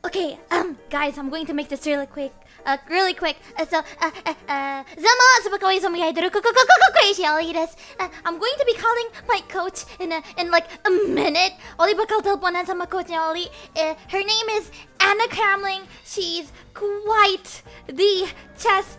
Okay, guys, I'm going to make this really quick. Zama, I'm going to be calling my coach in like a minute. Ollie bakal teleponan sama coachnya Ollie. Her name is Anna Cramling. She's quite the chess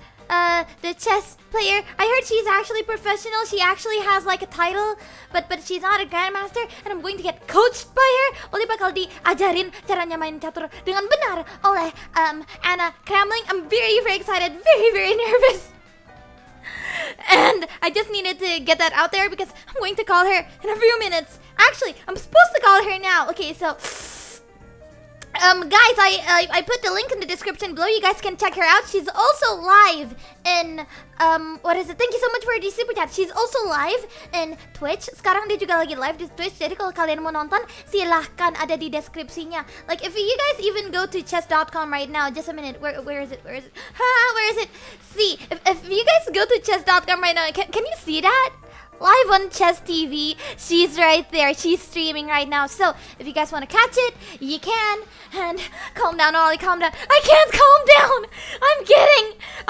player. I heard she's actually professional. She actually has like a title, but she's not a grandmaster. And I'm going to get coached by her. Ollie bakal diajarin caranya main catur dengan benar oleh Anna Cramling. I'm very excited, very nervous. And I just needed to get that out there because I'm going to call her in a few minutes. Actually, I'm supposed to call her now. Okay, so guys, I put the link in the description below. You guys can check her out. She's also live in Thank you so much for the super chat. She's also live in Twitch. Sekarang dia juga lagi live di Twitch. Jadi kalau kalian mau nonton, silahkan, ada di deskripsinya. Like if you guys even go to chess.com right now, just a minute. Where is it? Where is it? See, if you guys go to chess.com right now, can you see that? Live on Chess TV, she's right there. She's streaming right now. So if you guys want to catch it, you can. And calm down, Ollie, calm down. I can't calm down. I'm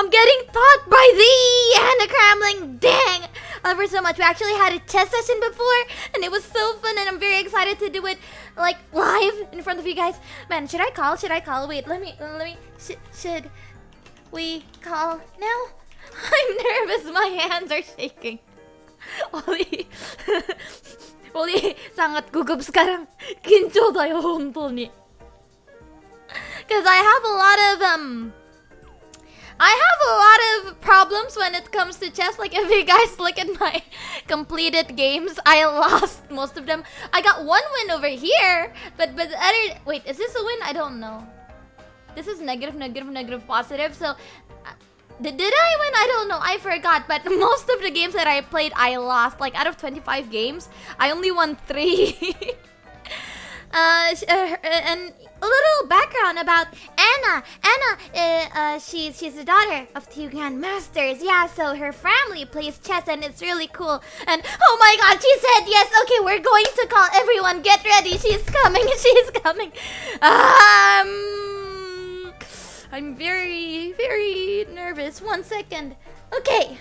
getting taught by the Anna Cramling. Dang, I love her so much. We actually had a chess session before, and it was so fun. And I'm very excited to do it like live in front of you guys. Man, should I call? Wait, let me. Should we call now? I'm nervous. My hands are shaking. Ollie, sangat gugup sekarang. 긴장돼요, 혼돈이. Because I have a lot of problems when it comes to chess. Like if you guys look at my completed games, I lost most of them. I got one win over here, but the other. Wait, is this a win? I don't know. This is negative, positive. So. Did I win? I don't know. I forgot. But most of the games that I played, I lost. Like out of 25 games, I only won 3. And a little background about Anna. Anna, she's the daughter of 2 grandmasters. Yeah, so her family plays chess, and it's really cool. And oh my God, she said yes. Okay, we're going to call everyone. Get ready. She's coming. I'm very nervous. 1 second. Okay.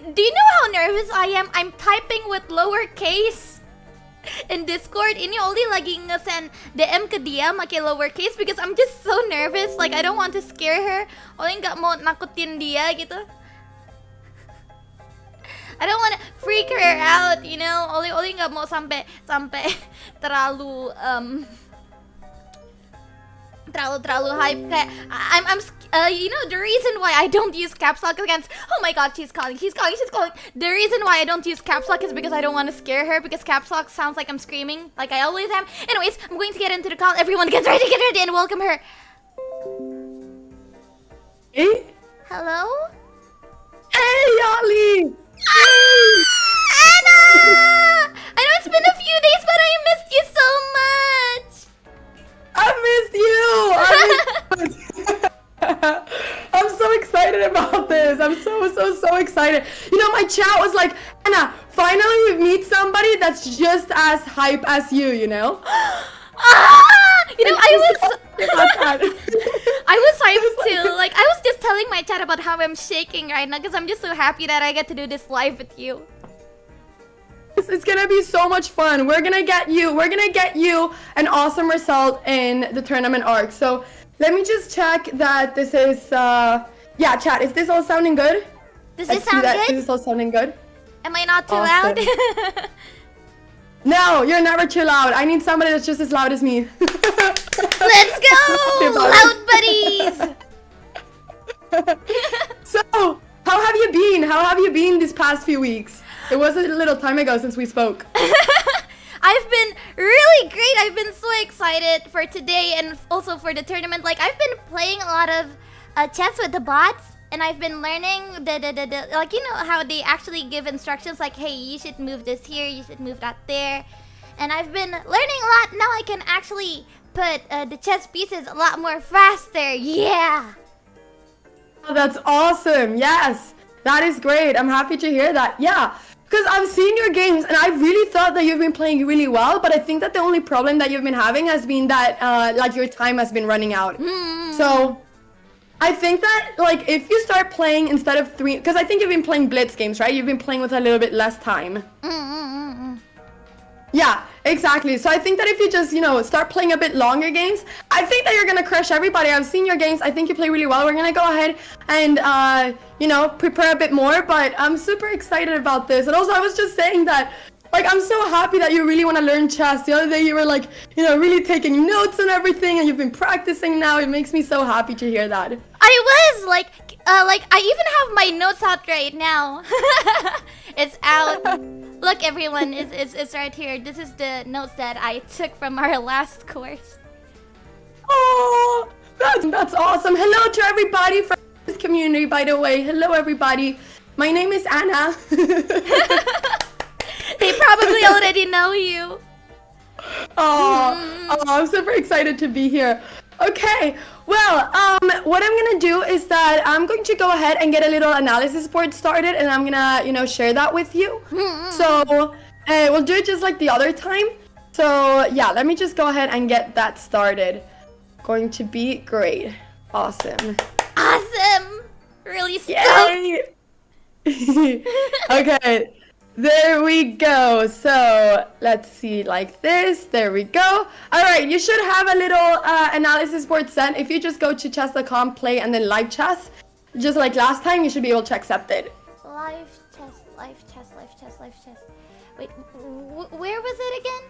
Do you know how nervous I am? I'm typing with lowercase in Discord. Ini Ollie lagi nge-send DM ke dia pakai lowercase because I'm just so nervous. Like I don't want to scare her. Ollie nggak mau nakutin dia gitu. I don't want to freak her out, you know. Ollie nggak mau sampai terlalu hype. Kayak you know the reason why I don't use caps lock against. Oh my God, she's calling. The reason why I don't use caps lock is because I don't want to scare her. Because caps lock sounds like I'm screaming, like I always am. Anyways, I'm going to get into the call. Everyone get ready, and welcome her. Hey. Hello. Hey, Ollie. Anna! I know it's been a few days, but I missed you so much. I missed you. I'm so excited about this. I'm so excited. You know, my chat was like, Anna, finally we meet somebody that's just as hype as you know? You know, I was hyped too. Like, I was just telling my chat about how I'm shaking right now because I'm just so happy that I get to do this live with you. It's gonna be so much fun. We're gonna get you an awesome result in the tournament arc. So let me just check that this is yeah, chat, is this all sounding good? Does this sound good? This is all sounding good? Am I not too Awesome. loud? No, you're never too loud. I need somebody that's just as loud as me. Let's go! Loud buddies! So, how have you been? How have you been these past few weeks? It was a little time ago since we spoke. I've been really great. I've been so excited for today and also for the tournament. Like, I've been playing a lot of chess with the bots, and I've been learning the like, you know how they actually give instructions like, hey, you should move this here, you should move that there. And I've been learning a lot. Now I can actually put the chess pieces a lot more faster. Yeah. Oh, that's awesome. Yes, that is great. I'm happy to hear that. Yeah. Because I've seen your games and I really thought that you've been playing really well, but I think that the only problem that you've been having has been that like your time has been running out. So I think that like if you start playing instead of 3, because I think you've been playing blitz games, right? You've been playing with a little bit less time. Yeah, exactly. So I think that if you just, you know, start playing a bit longer games, I think that you're going to crush everybody. I've seen your games. I think you play really well. We're going to go ahead and, you know, prepare a bit more. But I'm super excited about this. And also, I was just saying that, like, I'm so happy that you really want to learn chess. The other day, you were, like, you know, really taking notes and everything. And you've been practicing now. It makes me so happy to hear that. I was, like, I even have my notes out right now. It's out. Look, everyone, it's right here. This is the notes that I took from our last course. Oh, that's awesome. Hello to everybody from this community, by the way. Hello, everybody. My name is Anna. They probably already know you. Oh, I'm super excited to be here. Okay, well, what I'm gonna do is that I'm going to go ahead and get a little analysis board started, and I'm gonna, you know, share that with you. So we'll do it just like the other time. So yeah, let me just go ahead and get that started. Going to be great. Awesome. Awesome. Really stoked. Yay! Okay. There we go. So let's see, like this. There we go. All right, you should have a little analysis board sent. If you just go to chess.com, play, and then live chess, just like last time, you should be able to accept it. Live chess, live chess, live chess, live chess. Wait, where was it again?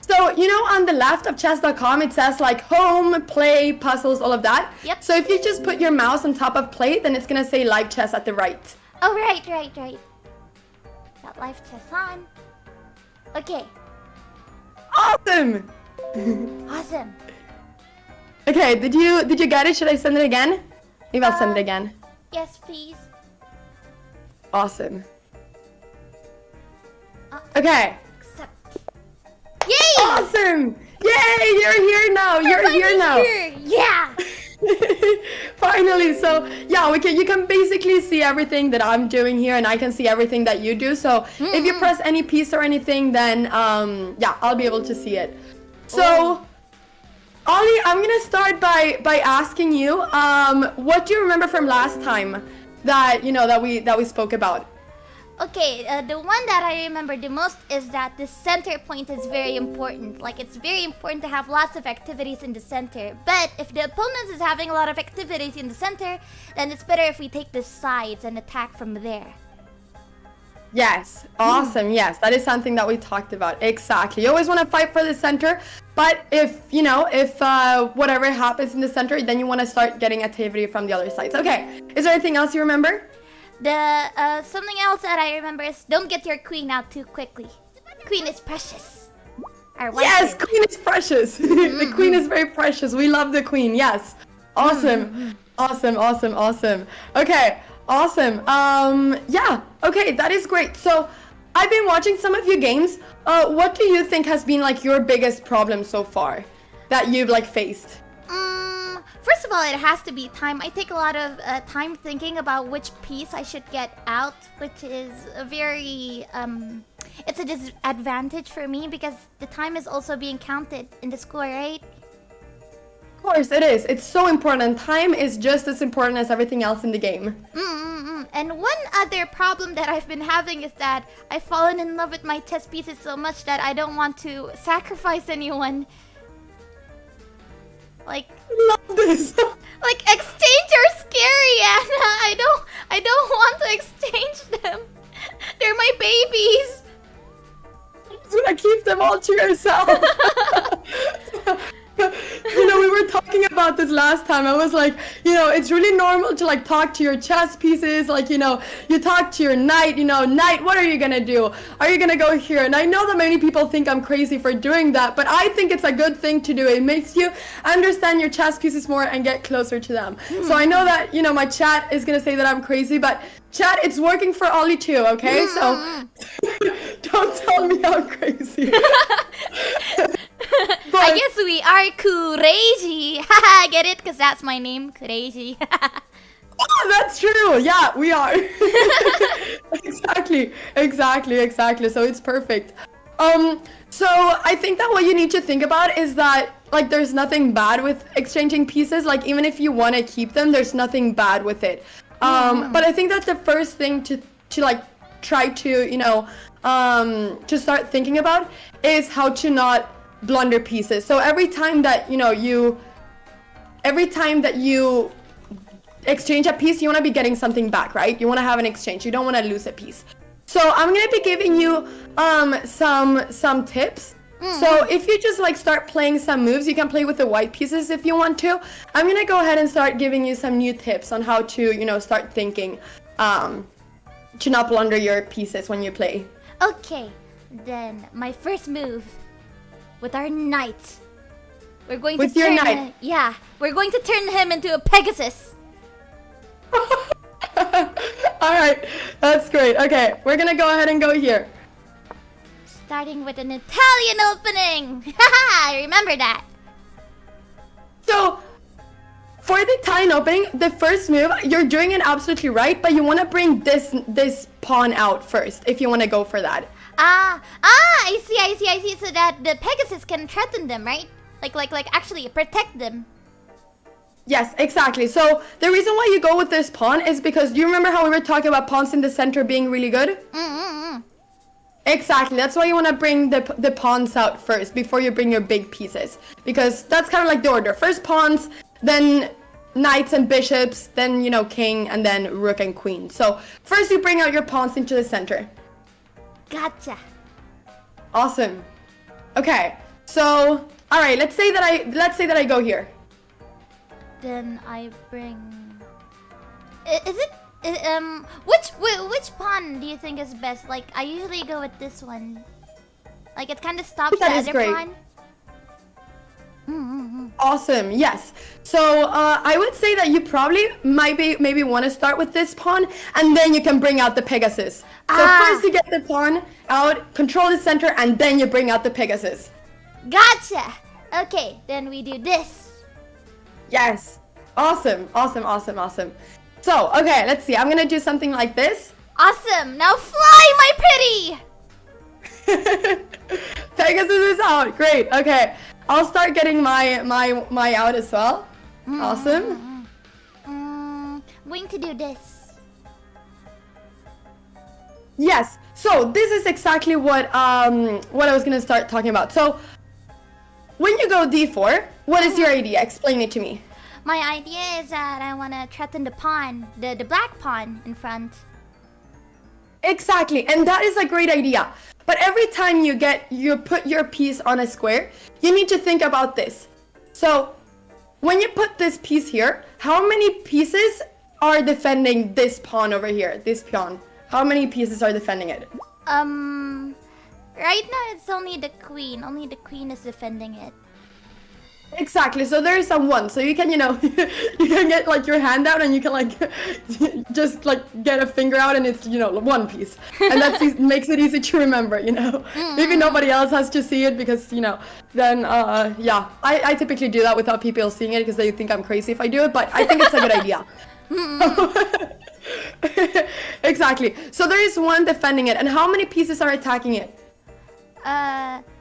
So, you know, on the left of chess.com, it says like home, play, puzzles, all of that. Yep. So if you just put your mouse on top of play, then it's going to say live chess at the right. Oh, right. Got live chess on. Okay. Awesome. Awesome. Okay, did you get it? Should I send it again? Maybe I'll send it again. Yes, please. Awesome. Okay. Accept. Yay! Awesome! Yay! You're here now. You're here now. Yeah. Finally. So yeah, you can basically see everything that I'm doing here, and I can see everything that you do. So if you press any piece or anything, then yeah, I'll be able to see it. So Ollie, I'm gonna start by asking you, what do you remember from last time that we spoke about? Okay, the one that I remember the most is that the center point is very important. Like, it's very important to have lots of activities in the center. But if the opponent is having a lot of activities in the center, then it's better if we take the sides and attack from there. Yes, awesome. Yes, that is something that we talked about. Exactly. You always want to fight for the center, but if whatever happens in the center, then you want to start getting activity from the other sides. Okay, is there anything else you remember? The something else that I remember is don't get your queen out too quickly. Queen is precious. Yes, queen is precious. The queen is very precious. We love the queen. Yes. Awesome. Awesome. Okay. Awesome. Yeah. Okay, that is great. So, I've been watching some of your games. What do you think has been like your biggest problem so far that you've like faced? First of all, it has to be time. I take a lot of time thinking about which piece I should get out, which is a very it's a disadvantage for me because the time is also being counted in the score, right? Of course, it is. It's so important. Time is just as important as everything else in the game. And one other problem that I've been having is that I've fallen in love with my chess pieces so much that I don't want to sacrifice anyone. Like, Love this. like exchange are scary, Anna. I don't want to exchange them. They're my babies. You're gonna keep them all to yourself. You know, we were talking about this last time. I was like, you know, it's really normal to like talk to your chess pieces. Like, you know, you talk to your knight, you know, knight, what are you gonna do? Are you gonna go here? And I know that many people think I'm crazy for doing that, but I think it's a good thing to do. It makes you understand your chess pieces more and get closer to them. So I know that, you know, my chat is gonna say that I'm crazy, but chat, it's working for Ollie too, okay? So don't tell me I'm crazy. I guess we are crazy. Haha, get it? Because that's my name, crazy. Oh, that's true. Yeah, we are. Exactly. So it's perfect. So I think that what you need to think about is that like there's nothing bad with exchanging pieces. Like even if you want to keep them, there's nothing bad with it. But I think that the first thing to like try to, you know, to start thinking about is how to not blunder pieces. So every time that you exchange a piece, you want to be getting something back, right? You want to have an exchange. You don't want to lose a piece. So I'm going to be giving you some tips. So if you just like start playing some moves, you can play with the white pieces if you want to. I'm going to go ahead and start giving you some new tips on how to, you know, start thinking to not blunder your pieces when you play. Okay, then my first move with our knight. We're going with to your turn knight. Yeah, we're going to turn him into a Pegasus. Alright, that's great. Okay, we're gonna go ahead and go here. Starting with an Italian opening. Haha, remember that. So, for the Italian opening, the first move, you're doing it absolutely right, but you want to bring this pawn out first, if you want to go for that. I see. So that the Pegasus can threaten them, right? Like actually protect them. Yes, exactly. So the reason why you go with this pawn is because you remember how we were talking about pawns in the center being really good? Exactly. That's why you want to bring the pawns out first before you bring your big pieces, because that's kind of like the order. First pawns, then knights and bishops, then, you know, king, and then rook and queen. So first you bring out your pawns into the center. Gotcha. Awesome. Okay. So, all right, let's say that I go here. Then I bring which pawn do you think is best? Like I usually go with this one. Like it kind of stops That the is other great. pawn. Awesome. Yes. So I would say that you probably maybe want to start with this pawn, and then you can bring out the Pegasus. So first you get the pawn out, control the center, and then you bring out the Pegasus. Gotcha. Okay, then we do this. Yes. Awesome. So, okay, let's see. I'm gonna do something like this. Awesome. Now fly, my pretty. Pegasus is out. Great. Okay. I'll start getting my out as well. Awesome. Going to do this. Yes. So this is exactly what I was gonna start talking about. So when you go d4, what is your idea? Explain it to me. My idea is that I want to threaten the pawn, the black pawn in front. Exactly, and that is a great idea. But every time you put your piece on a square, you need to think about this. So when you put this piece here, how many pieces are defending this pawn over here? This pawn. How many pieces are defending it? Right now it's only the queen. Only the queen is defending it. Exactly. So there is a 1. So you can, you know, you can get like your hand out and you can like just like get a finger out and it's, you know, 1 piece. And that makes it easy to remember, you know. Maybe nobody else has to see it because, you know, then yeah, I typically do that without people seeing it because they think I'm crazy if I do it, but I think it's a good idea. Exactly. So there is 1 defending it, and how many pieces are attacking it?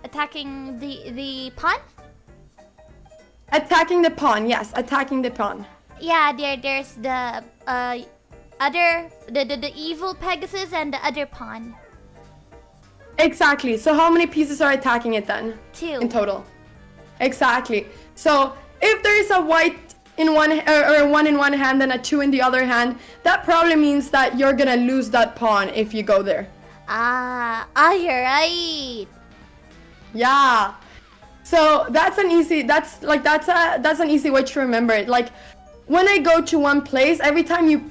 Attacking the pawn? Attacking the pawn, yes, attacking the pawn. Yeah, there's the other the evil Pegasus and the other pawn. Exactly. So how many pieces are attacking it then? 2 in total. Exactly. So if there is a white in one or a 1 in one hand and a 2 in the other hand, that probably means that you're gonna lose that pawn if you go there. You're right. Yeah. So that's an easy way to remember it. Like when I go to one place, every time you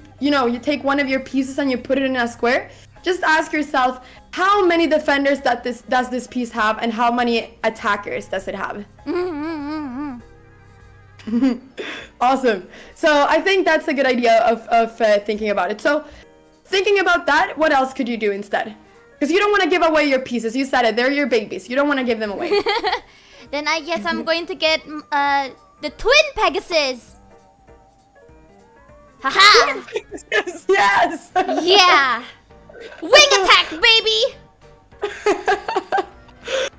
take one of your pieces and you put it in a square, just ask yourself, how many defenders does this piece have and how many attackers does it have? Awesome. So I think that's a good idea of thinking about it. So thinking about that, what else could you do instead? Because you don't want to give away your pieces. You said it, they're your babies. You don't want to give them away. Then I guess I'm going to get the twin Pegasus. Haha! Yes! Yeah! Wing attack, baby!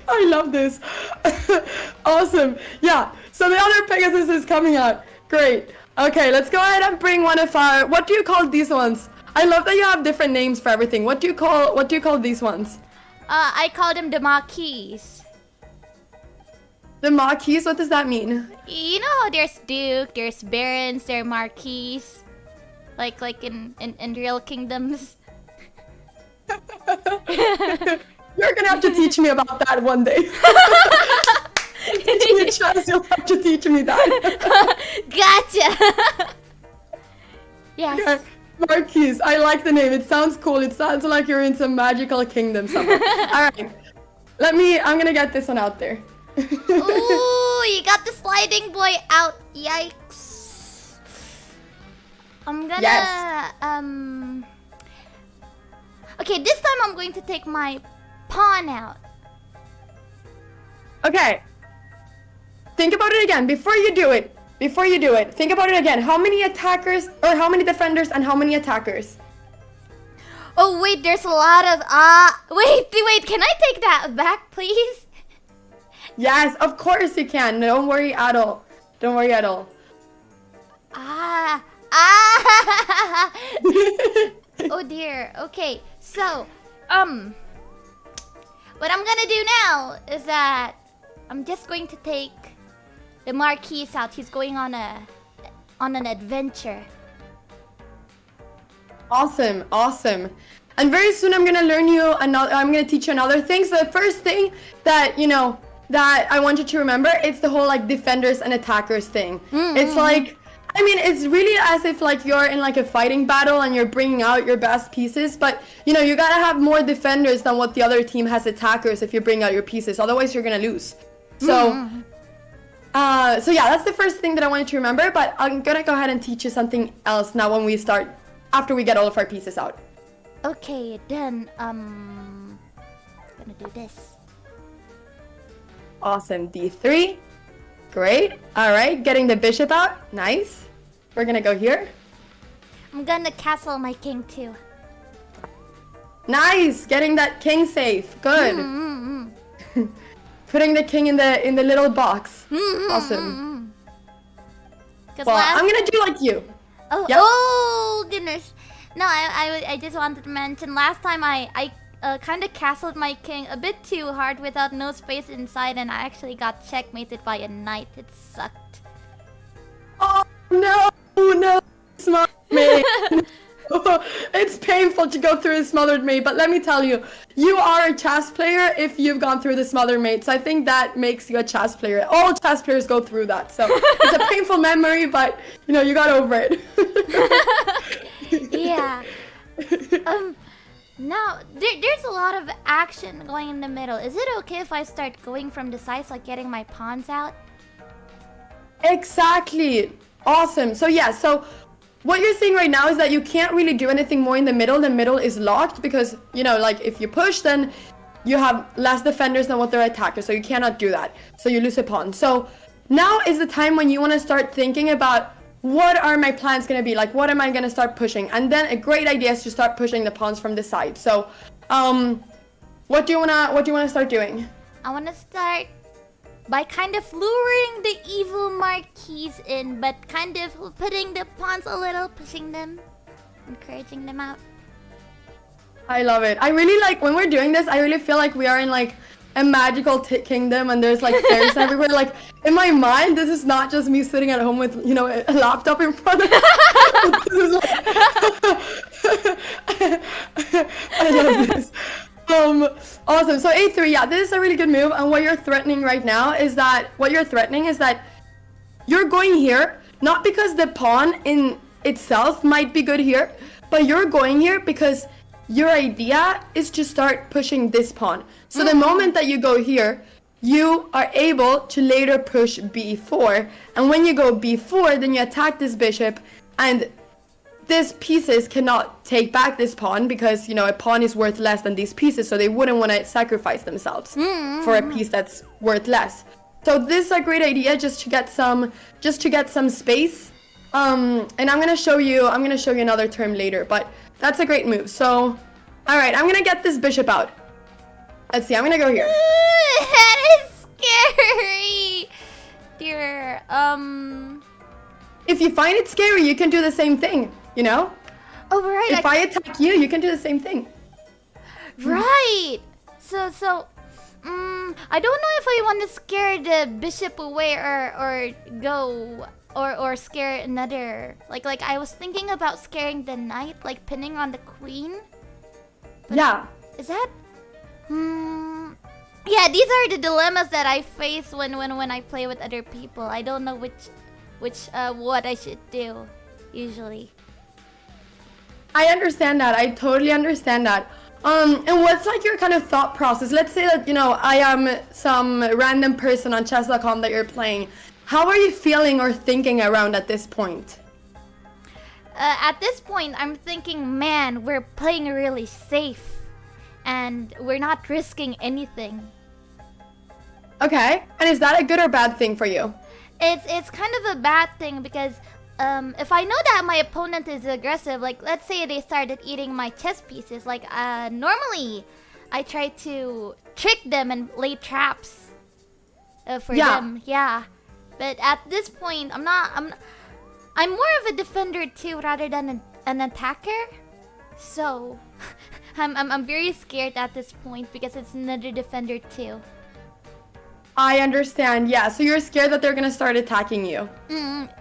I love this. Awesome. Yeah, so the other Pegasus is coming out. Great. Okay, let's go ahead and bring one of our... What do you call these ones? I love that you have different names for everything. What do you call these ones? I call them the Marquis. The Marquis? What does that mean? You know how there's Duke, there's Barons, there's Marquis. Like in real kingdoms. You're gonna have to teach me about that one day. Teach me a chance, you'll have to teach me that. Gotcha! Yes. Yeah, Marquis, I like the name. It sounds cool. It sounds like you're in some magical kingdom somewhere. Alright. I'm gonna get this one out there. Ooh, you got the sliding boy out. Yikes. I'm gonna okay, this time I'm going to take my pawn out. Okay. Think about it again before you do it. Think about it again. How many attackers or how many defenders and how many attackers? Oh wait, there's a lot of wait, can I take that back, please? Yes, of course you can. Don't worry at all. Oh dear. Okay, so what I'm gonna do now is that I'm just going to take the Marquis out. He's going on an adventure. Awesome. And very soon I'm gonna teach you another thing. So the first thing that that I want you to remember, it's the whole like defenders and attackers thing. It's like, I mean, it's really as if like you're in like a fighting battle and you're bringing out your best pieces, but you gotta have more defenders than what the other team has attackers if you bring out your pieces, otherwise you're gonna lose. So so yeah, that's the first thing that I want you to remember, but I'm gonna go ahead and teach you something else now after we get all of our pieces out. Okay, then gonna do this. Awesome. D3. Great. All right, getting the bishop out. Nice. We're gonna go here. I'm gonna castle my king too. Nice. Getting that king safe. Good. Putting the king in the little box. Awesome. Well, I'm gonna do like you. Oh, yep. Oh goodness. No, I just wanted to mention last time I kind of castled my king a bit too hard without no space inside, and I actually got checkmated by a knight. It sucked. Oh no, smothered me. It's painful to go through a smothered mate, but let me tell you, you are a chess player if you've gone through the smothered mate. So I think that makes you a chess player. All chess players go through that, so it's a painful memory, but you got over it. Yeah. Now, there's a lot of action going in the middle. Is it okay if I start going from the sides, like getting my pawns out? Exactly. Awesome. So yeah, so what you're seeing right now is that you can't really do anything more in the middle. The middle is locked because, like if you push, then you have less defenders than what their attackers, so you cannot do that. So you lose a pawn. So now is the time when you want to start thinking about what are my plans going to be? Like, what am I going to start pushing? And then a great idea is to start pushing the pawns from the side. So, what do you want to start doing? I want to start by kind of luring the evil marquis in, but kind of putting the pawns a little, pushing them, encouraging them out. I love it. I really like when we're doing this. I really feel like we are in like a magical kingdom, and there's like stairs everywhere. Like in my mind, this is not just me sitting at home with a laptop in front of me. I love this. Awesome. So A3, yeah, this is a really good move. And what you're threatening right now is that you're going here not because the pawn in itself might be good here, but you're going here because your idea is to start pushing this pawn. So the moment that you go here, you are able to later push b4. And when you go b4, then you attack this bishop, and these pieces cannot take back this pawn because, a pawn is worth less than these pieces, so they wouldn't want to sacrifice themselves for a piece that's worth less. So this is a great idea just to get some space. And I'm going to show you another term later, but that's a great move. So, all right, I'm going to get this bishop out. Let's see, I'm going to go here. That is scary. Dear, If you find it scary, you can do the same thing, Oh, right. If I attack you, you can do the same thing. Right. So, I don't know if I want to scare the bishop away or go or scare another. Like I was thinking about scaring the knight, like pinning on the queen. But yeah. Is that? Yeah, these are the dilemmas that I face when I play with other people. I don't know which what I should do usually. I understand that. I totally understand that. And what's like your kind of thought process? Let's say that, I am some random person on chess.com that you're playing. How are you feeling or thinking around at this point? At this point, I'm thinking, man, we're playing really safe. And we're not risking anything. Okay. And is that a good or bad thing for you? It's kind of a bad thing because if I know that my opponent is aggressive, like let's say they started eating my chess pieces, like normally I try to trick them and lay traps for them. Yeah. But at this point, I'm more of a defender too rather than an attacker. So I'm very scared at this point because it's another defender too. I understand. Yeah, so you're scared that they're gonna start attacking you.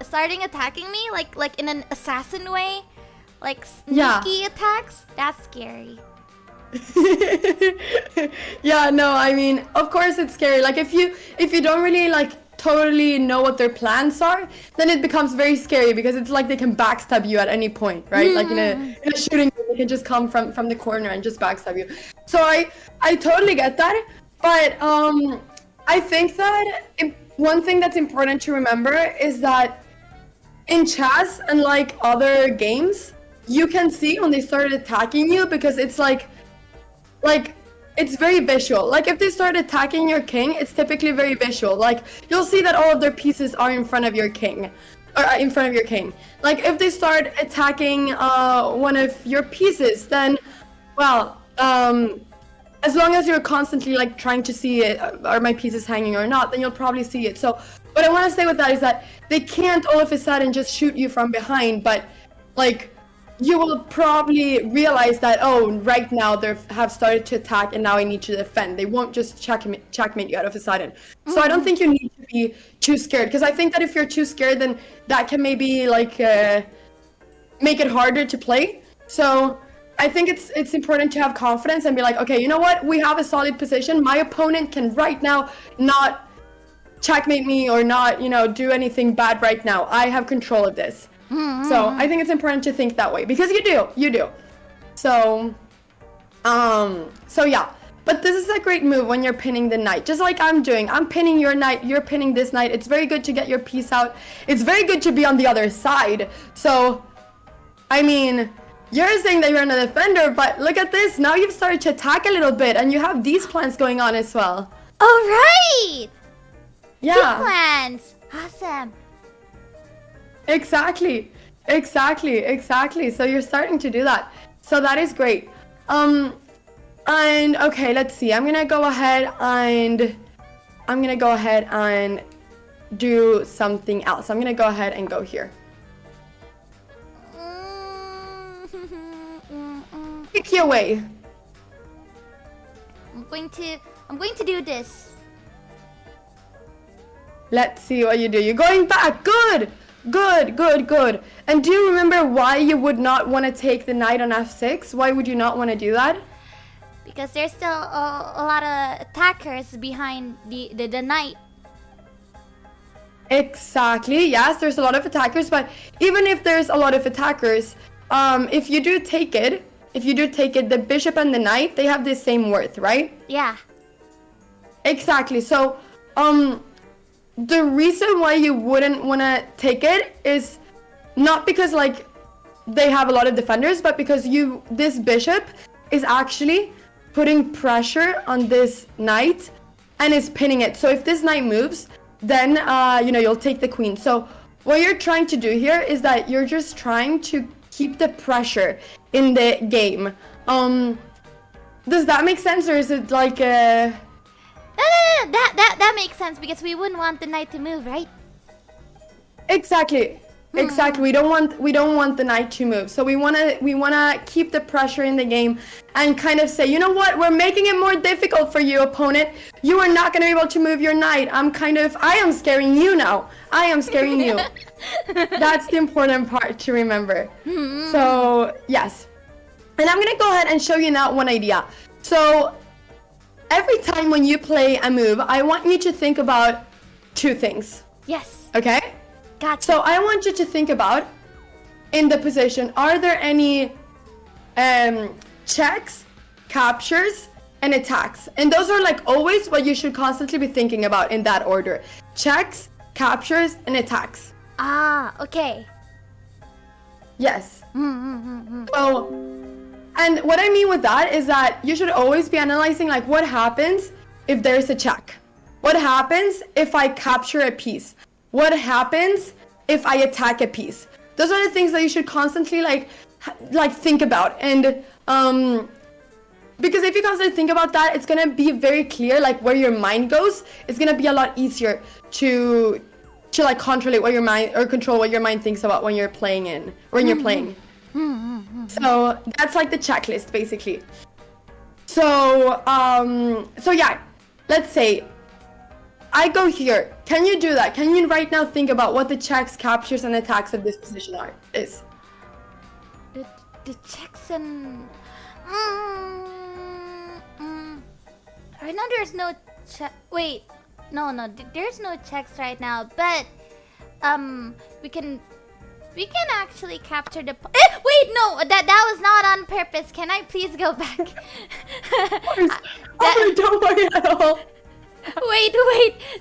Starting attacking me like in an assassin way, like sneaky attacks. That's scary. Yeah, no, I mean, of course it's scary. Like if you don't really like totally know what their plans are, then it becomes very scary because it's like they can backstab you at any point, right? Like in a shooting game, they can just come from the corner and just backstab you. So I totally get that, but I think that one thing that's important to remember is that in chess and like other games, you can see when they started attacking you because it's like it's very visual. Like if they start attacking your king, it's typically very visual. Like you'll see that all of their pieces are in front of your king, or in front of your king. Like if they start attacking one of your pieces, then well, as long as you're constantly like trying to see it, are my pieces hanging or not, then you'll probably see it. So what I want to say with that is that they can't all of a sudden just shoot you from behind, but like you will probably realize that, oh, right now they have started to attack and now I need to defend. They won't just checkmate you out of a sudden. So I don't think you need to be too scared, because I think that if you're too scared, then that can maybe like make it harder to play. So I think it's important to have confidence and be like, okay, you know what? We have a solid position. My opponent can right now not checkmate me or not, do anything bad right now. I have control of this. So I think it's important to think that way because you do. So yeah. But this is a great move when you're pinning the knight, just like I'm doing. I'm pinning your knight, you're pinning this knight. It's very good to get your piece out. It's very good to be on the other side. So, I mean, you're saying that you're a defender, but look at this. Now you've started to attack a little bit, and you have these plans going on as well. All right. Yeah. Two plans. Awesome. Exactly. So you're starting to do that. So that is great. And okay, let's see. I'm gonna go ahead and I'm gonna go ahead and do something else. I'm gonna go ahead and go here. Pick your way. I'm going to do this. Let's see what you do. You're going back. Good. Good, good, good. And do you remember why you would not want to take the knight on f6? Why would you not want to do that? Because there's still a lot of attackers behind the knight. Exactly. Yes, there's a lot of attackers, but even if there's a lot of attackers, if you do take it, the bishop and the knight, they have the same worth, right? Yeah. Exactly. So, the reason why you wouldn't want to take it is not because like they have a lot of defenders, but because this bishop is actually putting pressure on this knight and is pinning it. So if this knight moves, then you'll take the queen. So what you're trying to do here is that you're just trying to keep the pressure in the game. Does that make sense, or is it like No, that makes sense, because we wouldn't want the knight to move, right? Exactly. We don't want the knight to move. So we wanna keep the pressure in the game and kind of say, you know what, we're making it more difficult for you, opponent. You are not gonna be able to move your knight. I am scaring you now. I am scaring you. That's the important part to remember. So yes. And I'm gonna go ahead and show you now one idea. So every time when you play a move, I want you to think about two things. Yes. Okay? Gotcha. So I want you to think about, in the position, are there any checks, captures, and attacks? And those are like always what you should constantly be thinking about in that order. Checks, captures, and attacks. Ah, okay. Yes. So, and what I mean with that is that you should always be analyzing like what happens if there's a check. What happens if I capture a piece? What happens if I attack a piece? Those are the things that you should constantly like think about. And because if you constantly think about that, it's gonna be very clear like where your mind goes. It's gonna be a lot easier to like control what your mind thinks about when you're playing. So that's like the checklist basically. So yeah, let's say I go here. Can you do that? Can you right now think about what the checks, captures, and attacks of this position is? The checks and right now there's no check. Wait, no, there's no checks right now. But we can actually capture the. Wait, no, that was not on purpose. Can I please go back? Don't worry at all. Wait,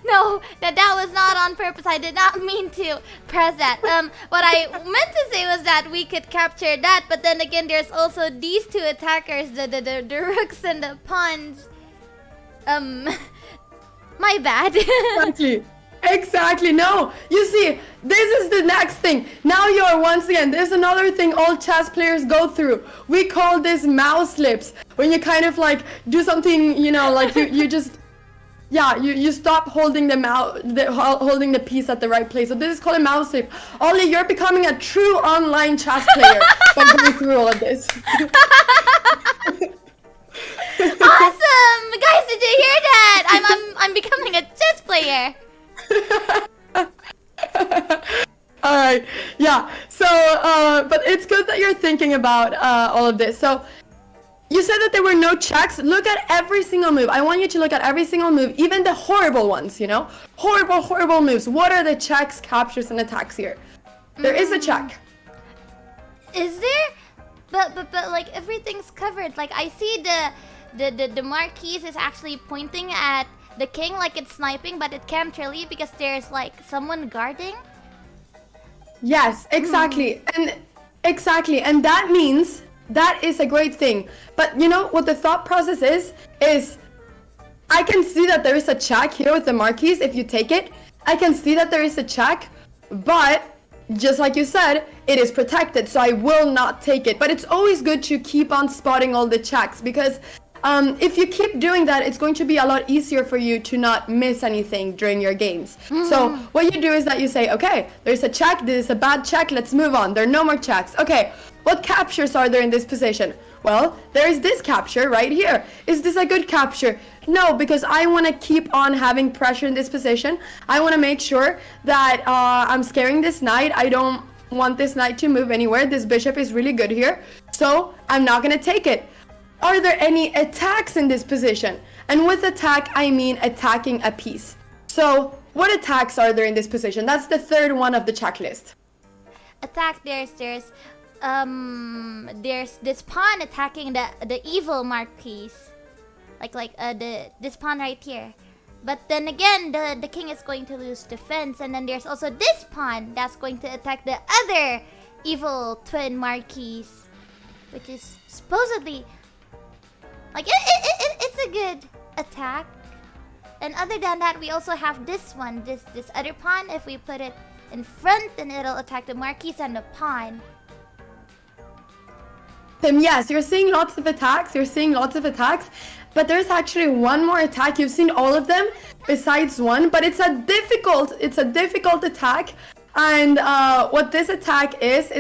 no, that was not on purpose. I did not mean to press that. What I meant to say was that we could capture that, but then again, there's also these two attackers, the rooks and the pawns. My bad. Exactly. No, you see, this is the next thing. Now you're once again, there's another thing all chess players go through. We call this mouse slips. When you kind of like do something, like you just. Yeah, you stop holding holding the piece at the right place. So this is called a mouse slip. Ollie, you're becoming a true online chess player by going through all of this. Awesome, guys! Did you hear that? I'm becoming a chess player. All right, yeah. So, but it's good that you're thinking about all of this. So. You said that there were no checks. Look at every single move. I want you to look at every single move, even the horrible ones, Horrible moves. What are the checks, captures, and attacks here? There is a check. Is there? But like everything's covered. Like I see the marquise is actually pointing at the king like it's sniping, but it can't really because there's like someone guarding. Yes, exactly. And that means that is a great thing. But you know what the thought process is I can see that there is a check here with the marquise if you take it. I can see that there is a check, but just like you said, it is protected, so I will not take it. But it's always good to keep on spotting all the checks because if you keep doing that, it's going to be a lot easier for you to not miss anything during your games. So what you do is that you say, okay, there's a check, this is a bad check, let's move on. There are no more checks. Okay, what captures are there in this position? Well, there is this capture right here. Is this a good capture? No, because I want to keep on having pressure in this position. I want to make sure that I'm scaring this knight. I don't want this knight to move anywhere. This bishop is really good here, so I'm not going to take it. Are there any attacks in this position? And with attack, I mean attacking a piece. So what attacks are there in this position? That's the third one of the checklist. Attack, there's this pawn attacking the evil marquise, like this pawn right here. But then again, the king is going to lose defense, and then there's also this pawn that's going to attack the other evil twin marquise, which is supposedly like it's a good attack. And other than that, we also have this one, this other pawn. If we put it in front, then it'll attack the marquise and the pawn. Yes, you're seeing lots of attacks. But there's actually one more attack. You've seen all of them besides one, but it's a difficult attack. And what this attack is,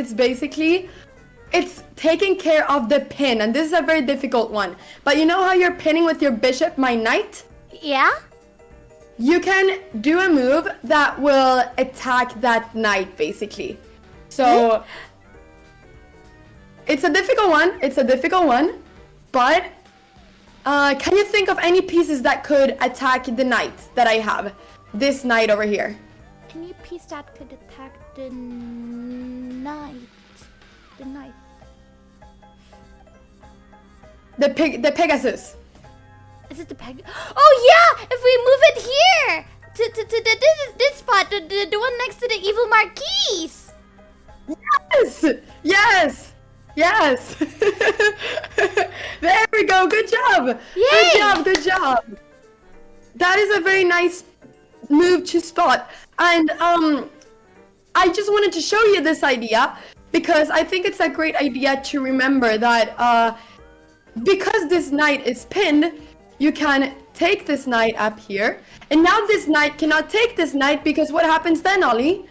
it's taking care of the pin, and this is a very difficult one. But you know how you're pinning with your bishop, my knight? Yeah? You can do a move that will attack that knight, basically. So it's a difficult one, but can you think of any pieces that could attack the knight that I have? This knight over here. Any piece that could attack the knight. The Pegasus. Is it the peg? Oh yeah! If we move it here to this spot, the one next to the evil marquise. Yes. There we go. Good job. Yay! Good job. That is a very nice move to spot. And I just wanted to show you this idea because I think it's a great idea to remember that because this knight is pinned, you can take this knight up here. And now this knight cannot take this knight because what happens then, Ollie?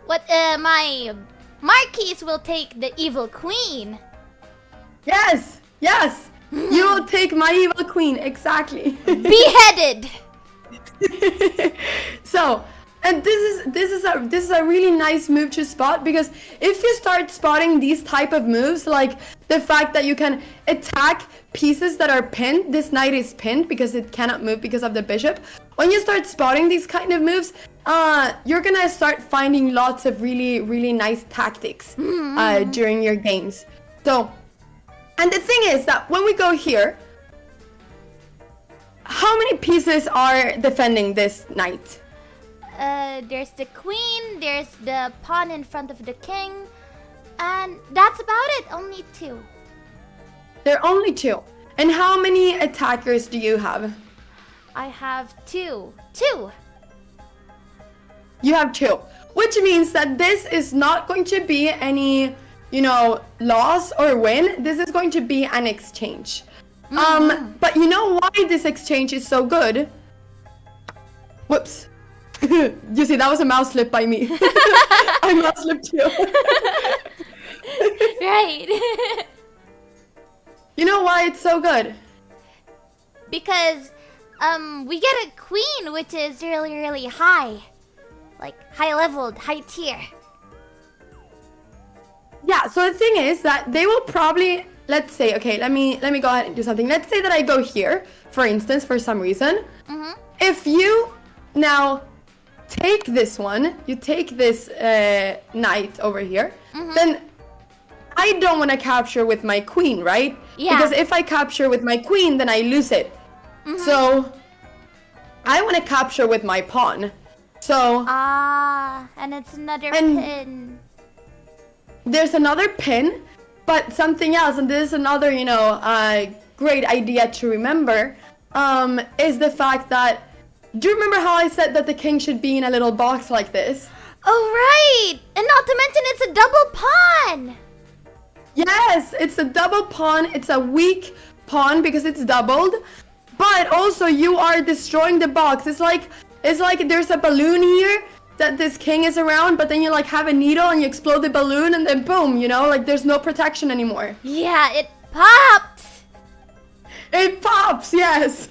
My marquise will take the evil queen. Yes. You will take my evil queen, exactly. Beheaded. So, and this is a really nice move to spot, because if you start spotting these type of moves, like the fact that you can attack pieces that are pinned, this knight is pinned because it cannot move because of the bishop. When you start spotting these kind of moves, you're gonna start finding lots of really nice tactics during your games. So, and the thing is that when we go here, how many pieces are defending this knight? There's the queen, there's the pawn in front of the king, and that's about it. Only two. There are only two. And how many attackers do you have? I have two. You have two. Which means that this is not going to be any, loss or win. This is going to be an exchange. But you know why this exchange is so good? Whoops. You see, that was a mouse slip by me. I mouse slipped too. Right. You know why it's so good? Because we get a queen which is really high. Like high leveled, high tier. Yeah, so the thing is that they will probably, let's say, okay, let me go ahead and do something. Let's say that I go here, for instance, for some reason. If you now take this one, you take this knight over here, then I don't want to capture with my queen, right? Yeah. Because if I capture with my queen, then I lose it. So I want to capture with my pawn. So and it's another pin. There's another pin, but something else, and this is another, great idea to remember, is the fact that, do you remember how I said that the king should be in a little box like this? Oh, right! And not to mention it's a double pawn! Yes, it's a double pawn. It's a weak pawn because it's doubled, but also you are destroying the box. It's like there's a balloon here that this king is around, but then you like have a needle and you explode the balloon and then boom, you know, like there's no protection anymore. Yeah, it popped. It pops, yes.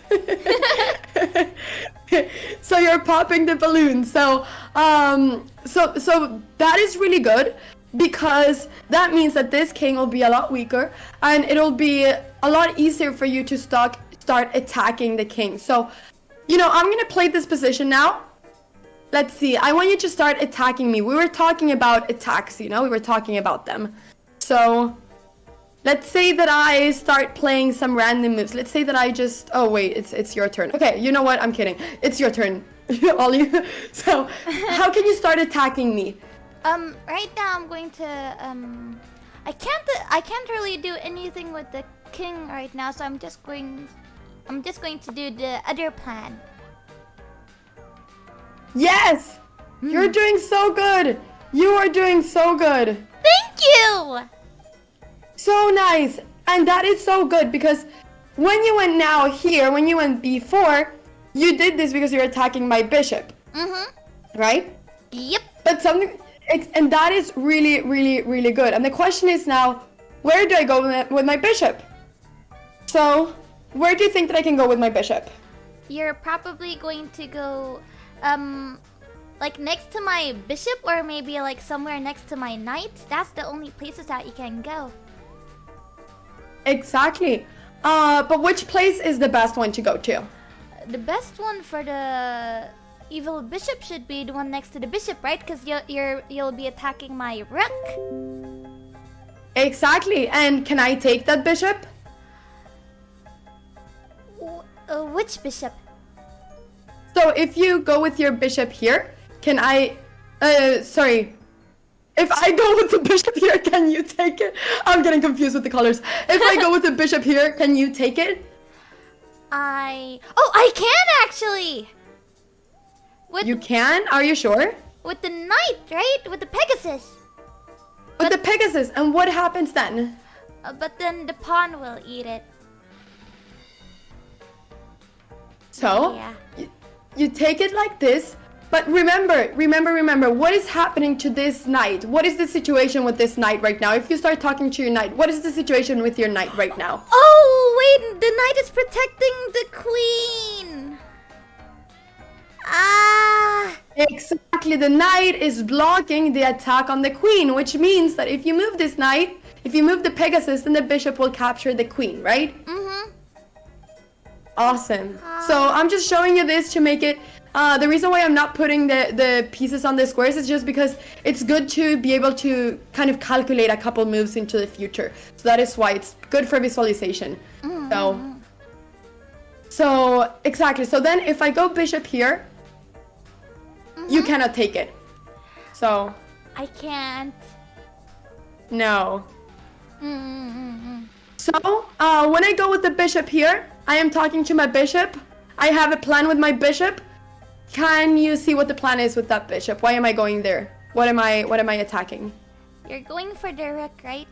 So you're popping the balloon. So so that is really good, because that means that this king will be a lot weaker and it'll be a lot easier for you to start attacking the king. So, you know, I'm gonna play this position now. Let's see, I want you to start attacking me. We were talking about attacks, you know, we were talking about them. So let's say that I start playing some random moves. Let's say that I just, oh wait, it's your turn. Okay, you know what, I'm kidding. It's your turn, Ollie. So how can you start attacking me? Right now I'm going to, I can't really do anything with the king right now, so I'm just going to do the other plan. Yes! You're doing so good! You are doing so good! Thank you! So nice! And that is so good, because when you went now here, when you went before, you did this because you're attacking my bishop. Right? Yep. But and that is really, really, really good. And the question is now, where do I go with my bishop? So, where do you think that I can go with my bishop? You're probably going to go, like next to my bishop, or maybe like somewhere next to my knight. That's the only places that you can go. Exactly. But which place is the best one to go to? The best one for the evil bishop should be the one next to the bishop, right? Because you'll be attacking my rook. Exactly. And can I take that bishop? Which bishop? So if you go with your bishop here, can I... sorry. If I go with the bishop here, can you take it? I'm getting confused with the colors. If I go with the bishop here, can you take it? I can actually! You can? Are you sure? With the knight, right? With the Pegasus. With the Pegasus. And what happens then? But then the pawn will eat it. So, yeah. you take it like this, but remember, what is happening to this knight? What is the situation with this knight right now? If you start talking to your knight, what is the situation with your knight right now? Oh, wait, the knight is protecting the queen. Ah. Exactly, the knight is blocking the attack on the queen, which means that if you move this knight, if you move the Pegasus, then the bishop will capture the queen, right? Awesome. So I'm just showing you this to make it, the reason why I'm not putting the pieces on the squares is just because it's good to be able to kind of calculate a couple moves into the future. So that is why it's good for visualization. So exactly. So then if I go bishop here, you cannot take it. So I can't. No. So when I go with the bishop here, I am talking to my bishop. I have a plan with my bishop. Can you see what the plan is with that bishop? Why am I going there? What am I attacking? You're going for the rook, right?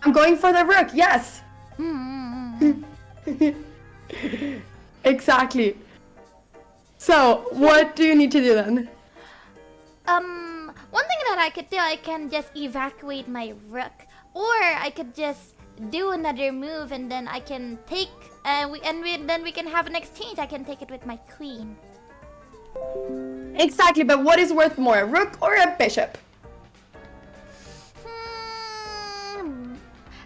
I'm going for the rook, yes. Exactly. So, what do you need to do then? One thing that I could do, I can just evacuate my rook, or I could just do another move and then I can take, then we can have an exchange. I can take it with my queen. Exactly, but what is worth more, a rook or a bishop?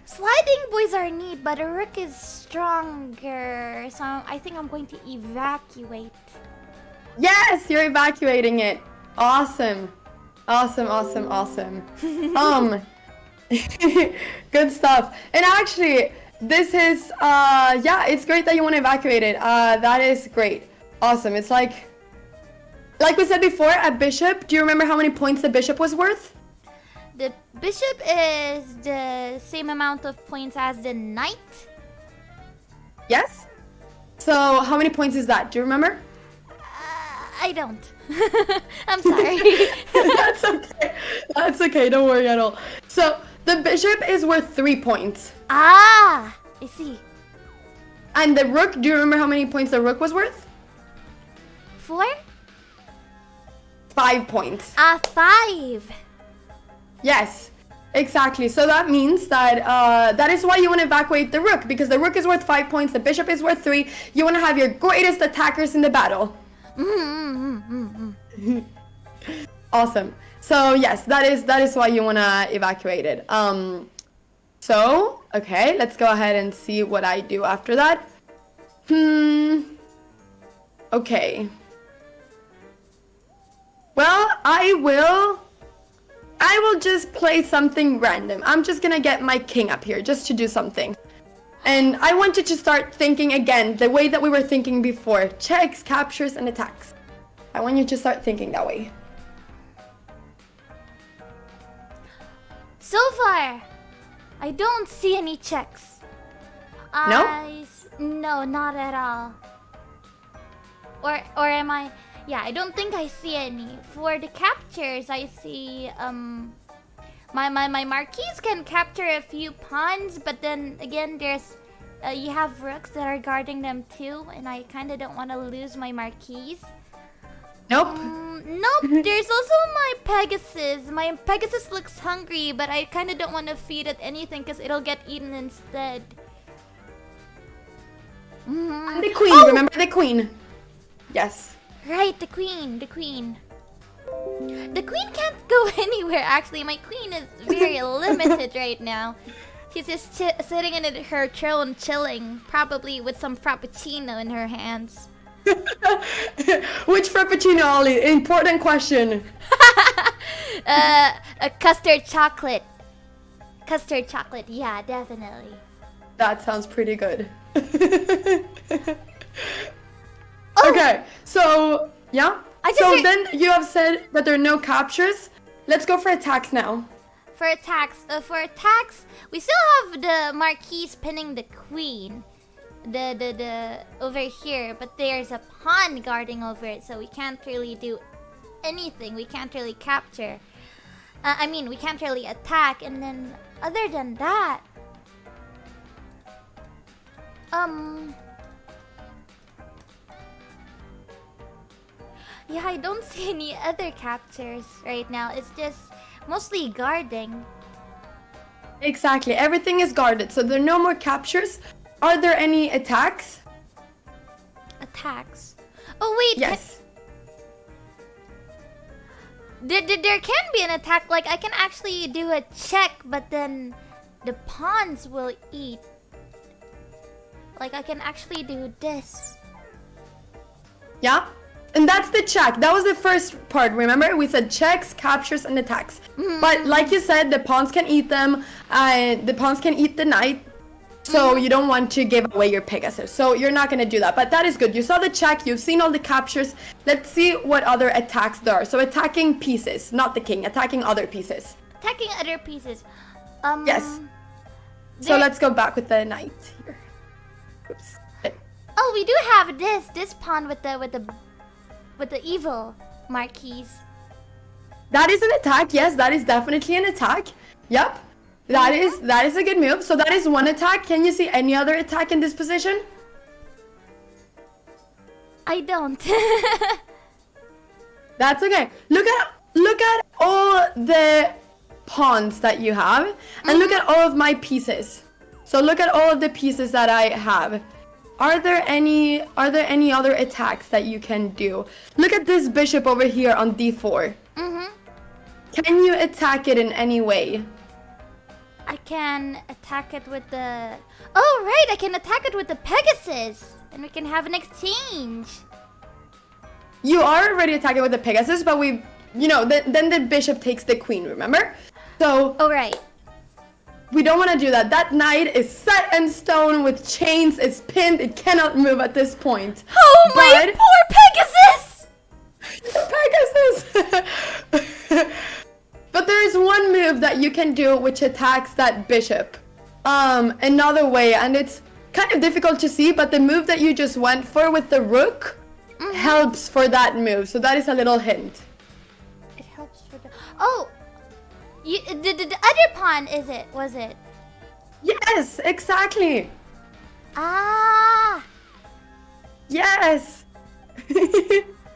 Sliding boys are neat, but a rook is stronger, so I think I'm going to evacuate. Yes, you're evacuating it. Awesome. Awesome. Good stuff. And actually, this is, yeah, it's great that you want to evacuate it. That is great. Awesome. It's like we said before, a bishop. Do you remember how many points the bishop was worth? The bishop is the same amount of points as the knight. Yes? So how many points is that? Do you remember? I don't. I'm sorry. That's okay. Don't worry at all. So the bishop is worth 3 points. Ah, I see. And the rook, do you remember how many points the rook was worth? 4? 5 points. 5. Yes, exactly. So that means that that is why you want to evacuate the rook, because the rook is worth 5 points, the bishop is worth 3. You want to have your greatest attackers in the battle. Awesome. So yes, that is why you want to evacuate it. So okay, let's go ahead and see what I do after that. Okay. Well, I will just play something random. I'm just gonna get my king up here just to do something. And I want you to start thinking again the way that we were thinking before. Checks, captures, and attacks. I want you to start thinking that way. So far, I don't see any checks. No? No, not at all. Or am I? Yeah, I don't think I see any. For the captures, I see my marquees can capture a few pawns, but then again, there's you have rooks that are guarding them too, and I kind of don't want to lose my marquees. Nope. Nope. There's also my Pegasus. My Pegasus looks hungry, but I kind of don't want to feed it anything because it'll get eaten instead. And the queen. Remember the queen? Yes. Right, the queen. The queen can't go anywhere, actually. My queen is very limited right now. She's just sitting in her throne chilling, probably with some frappuccino in her hands. Which frappuccino, Ollie? Important question. A custard chocolate. Custard chocolate, yeah, definitely. That sounds pretty good. Oh. Okay, so yeah. So then you have said that there are no captures. Let's go for attacks now. For attacks, we still have the marquise pinning the queen. The over here, but there's a pawn guarding over it, so we can't really do anything. We can't really capture. I mean, we can't really attack. And then, other than that, yeah, I don't see any other captures right now. It's just mostly guarding. Exactly, everything is guarded, so there are no more captures. Are there any attacks? Attacks? Oh wait. Yes. There can be an attack. Like I can actually do a check, but then the pawns will eat. Like I can actually do this. Yeah. And that's the check. That was the first part, remember? We said checks, captures, and attacks. But like you said, the pawns can eat them. The pawns can eat the knight. So you don't want to give away your Pegasus. So you're not going to do that. But that is good. You saw the check. You've seen all the captures. Let's see what other attacks there are. So attacking pieces, not the king. Attacking other pieces. Attacking other pieces. Yes. So let's go back with the knight here. Oops. Oh, we do have this pawn with the evil marquise. That is an attack. Yes, that is definitely an attack. Yep. That is a good move. So that is one attack. Can you see any other attack in this position? I don't. That's okay. Look at all the pawns that you have, and look at all of my pieces. So look at all of the pieces that I have. Are there any other attacks that you can do? Look at this bishop over here on d4. Can you attack it in any way? I can attack it with the... Oh, right! I can attack it with the Pegasus! And we can have an exchange! You are already attacking with the Pegasus, but then the bishop takes the queen, remember? So... Oh, right. We don't want to do that. That knight is set in stone with chains. It's pinned. It cannot move at this point. Oh, my poor Pegasus! Pegasus! But there is one move that you can do which attacks that bishop another way, and it's kind of difficult to see, but the move that you just went for with the rook helps for that move, so that is a little hint. It helps for the... Oh! The other pawn was it? Yes, exactly. Ah! Yes!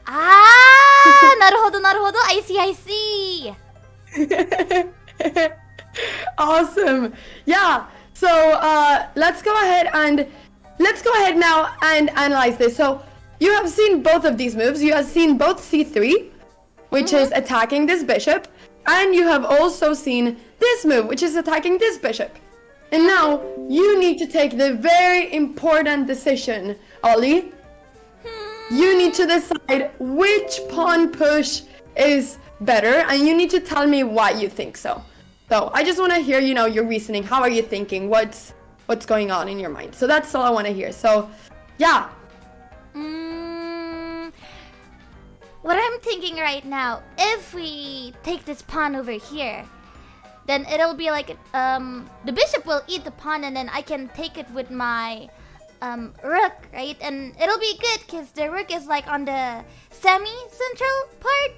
Ah! Naruhodo, naruhodo. I see. Awesome. Yeah. So let's go ahead now and analyze this. So you have seen both of these moves. You have seen both c3, which is attacking this bishop, and you have also seen this move, which is attacking this bishop. And now you need to take the very important decision, Ollie. You need to decide which pawn push is better, and you need to tell me why you think so. So I just want to hear, your reasoning. How are you thinking? What's going on in your mind? So that's all I want to hear. So, yeah. What I'm thinking right now, if we take this pawn over here, then it'll be like the bishop will eat the pawn, and then I can take it with my rook, right? And it'll be good because the rook is like on the semi-central part.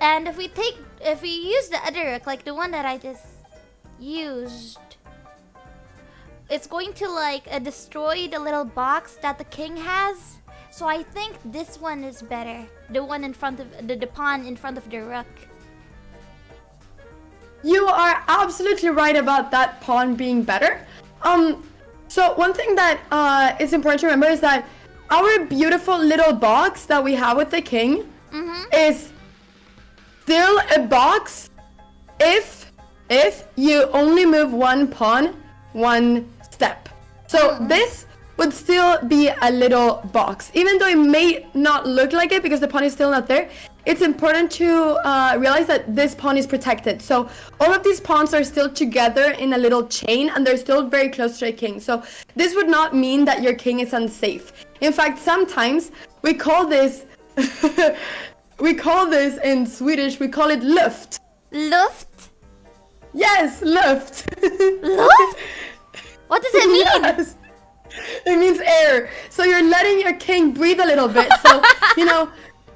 And if we use the other rook, like the one that I just used, it's going to like destroy the little box that the king has. So I think this one is better. The one in front of the pawn in front of the rook. You are absolutely right about that pawn being better. So one thing that is important to remember is that our beautiful little box that we have with the king is still a box if you only move one pawn one step. So this would still be a little box. Even though it may not look like it because the pawn is still not there, it's important to realize that this pawn is protected. So all of these pawns are still together in a little chain, and they're still very close to the king. So this would not mean that your king is unsafe. In fact, sometimes we call this in Swedish, we call it luft. Luft? Yes, luft. Luft? What does it mean? Yes. It means air. So you're letting your king breathe a little bit. So,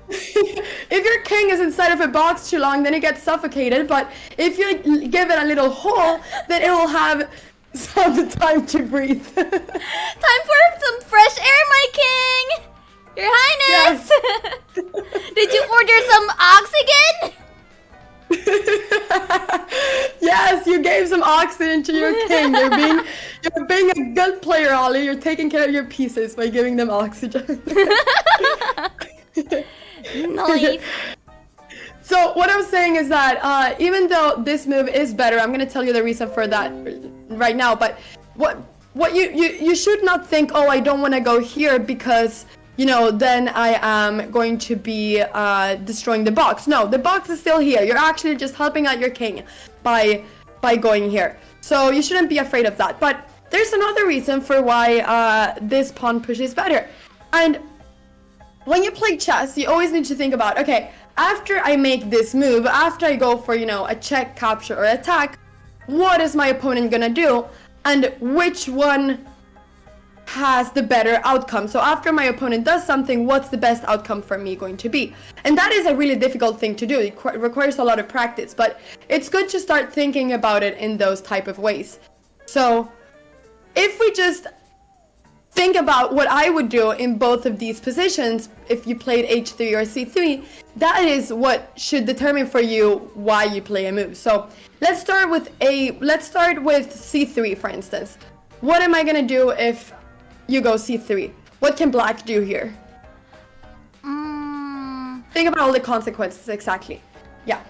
if your king is inside of a box too long, then it gets suffocated. But if you give it a little hole, then it will have some time to breathe. Time for some fresh air, my king! Your Highness! Yes. Did you order some oxygen? Yes, you gave some oxygen to your king. You're being a good player, Ollie. You're taking care of your pieces by giving them oxygen. Nice. So what I'm saying is that even though this move is better, I'm gonna tell you the reason for that right now. But what you should not think, oh, I don't want to go here because then I am going to be destroying the box. No, the box is still here. You're actually just helping out your king by going here. So you shouldn't be afraid of that. But there's another reason for why this pawn push is better. And when you play chess, you always need to think about, okay, after I make this move, after I go for, a check, capture, or attack, what is my opponent gonna do? And which one has the better outcome? So after my opponent does something, what's the best outcome for me going to be? And that is a really difficult thing to do. It requires a lot of practice, but it's good to start thinking about it in those type of ways. So if we just think about what I would do in both of these positions, if you played h3 or c3, that is what should determine for you why you play a move. So let's start with c3, for instance. What am I gonna do if you go c3? What can black do here? Think about all the consequences exactly. Yeah.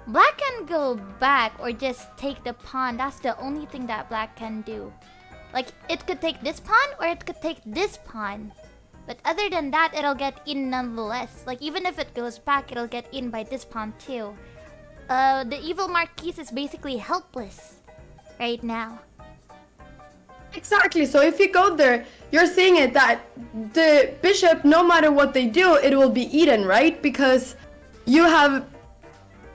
Black can go back or just take the pawn. That's the only thing that black can do. Like, it could take this pawn or it could take this pawn. But other than that, it'll get in nonetheless. Like, even if it goes back, it'll get in by this pawn too. The evil marquise is basically helpless right now. Exactly. So if you go there, you're seeing it that the bishop, no matter what they do, it will be eaten, right? Because you have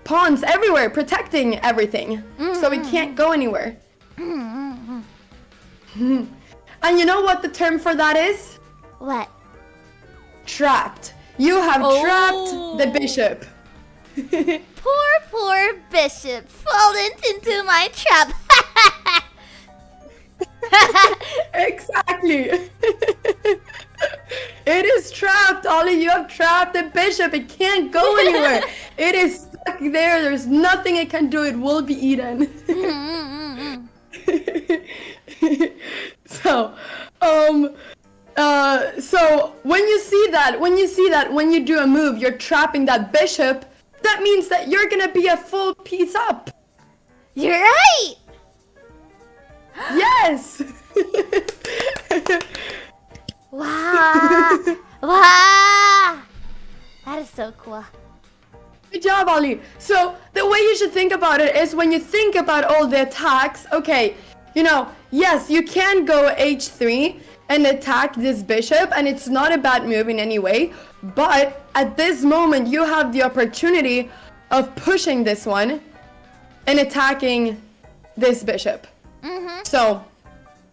pawns everywhere protecting everything. So it can't go anywhere. And you know what the term for that is? What? Trapped. You have trapped the bishop. Poor bishop, fallen into my trap. Exactly. It is trapped, Ollie. You have trapped the bishop. It can't go anywhere. It is stuck there. There's nothing it can do. It will be eaten. So, so when you see that, when you do a move, you're trapping that bishop. That means that you're gonna be a full piece up. You're right. Yes. Wow. Wow. That is so cool. Good job, Ollie. So the way you should think about it is when you think about all the attacks, okay, you know, yes, you can go h3 and attack this bishop, and it's not a bad move in any way, but at this moment you have the opportunity of pushing this one and attacking this bishop. So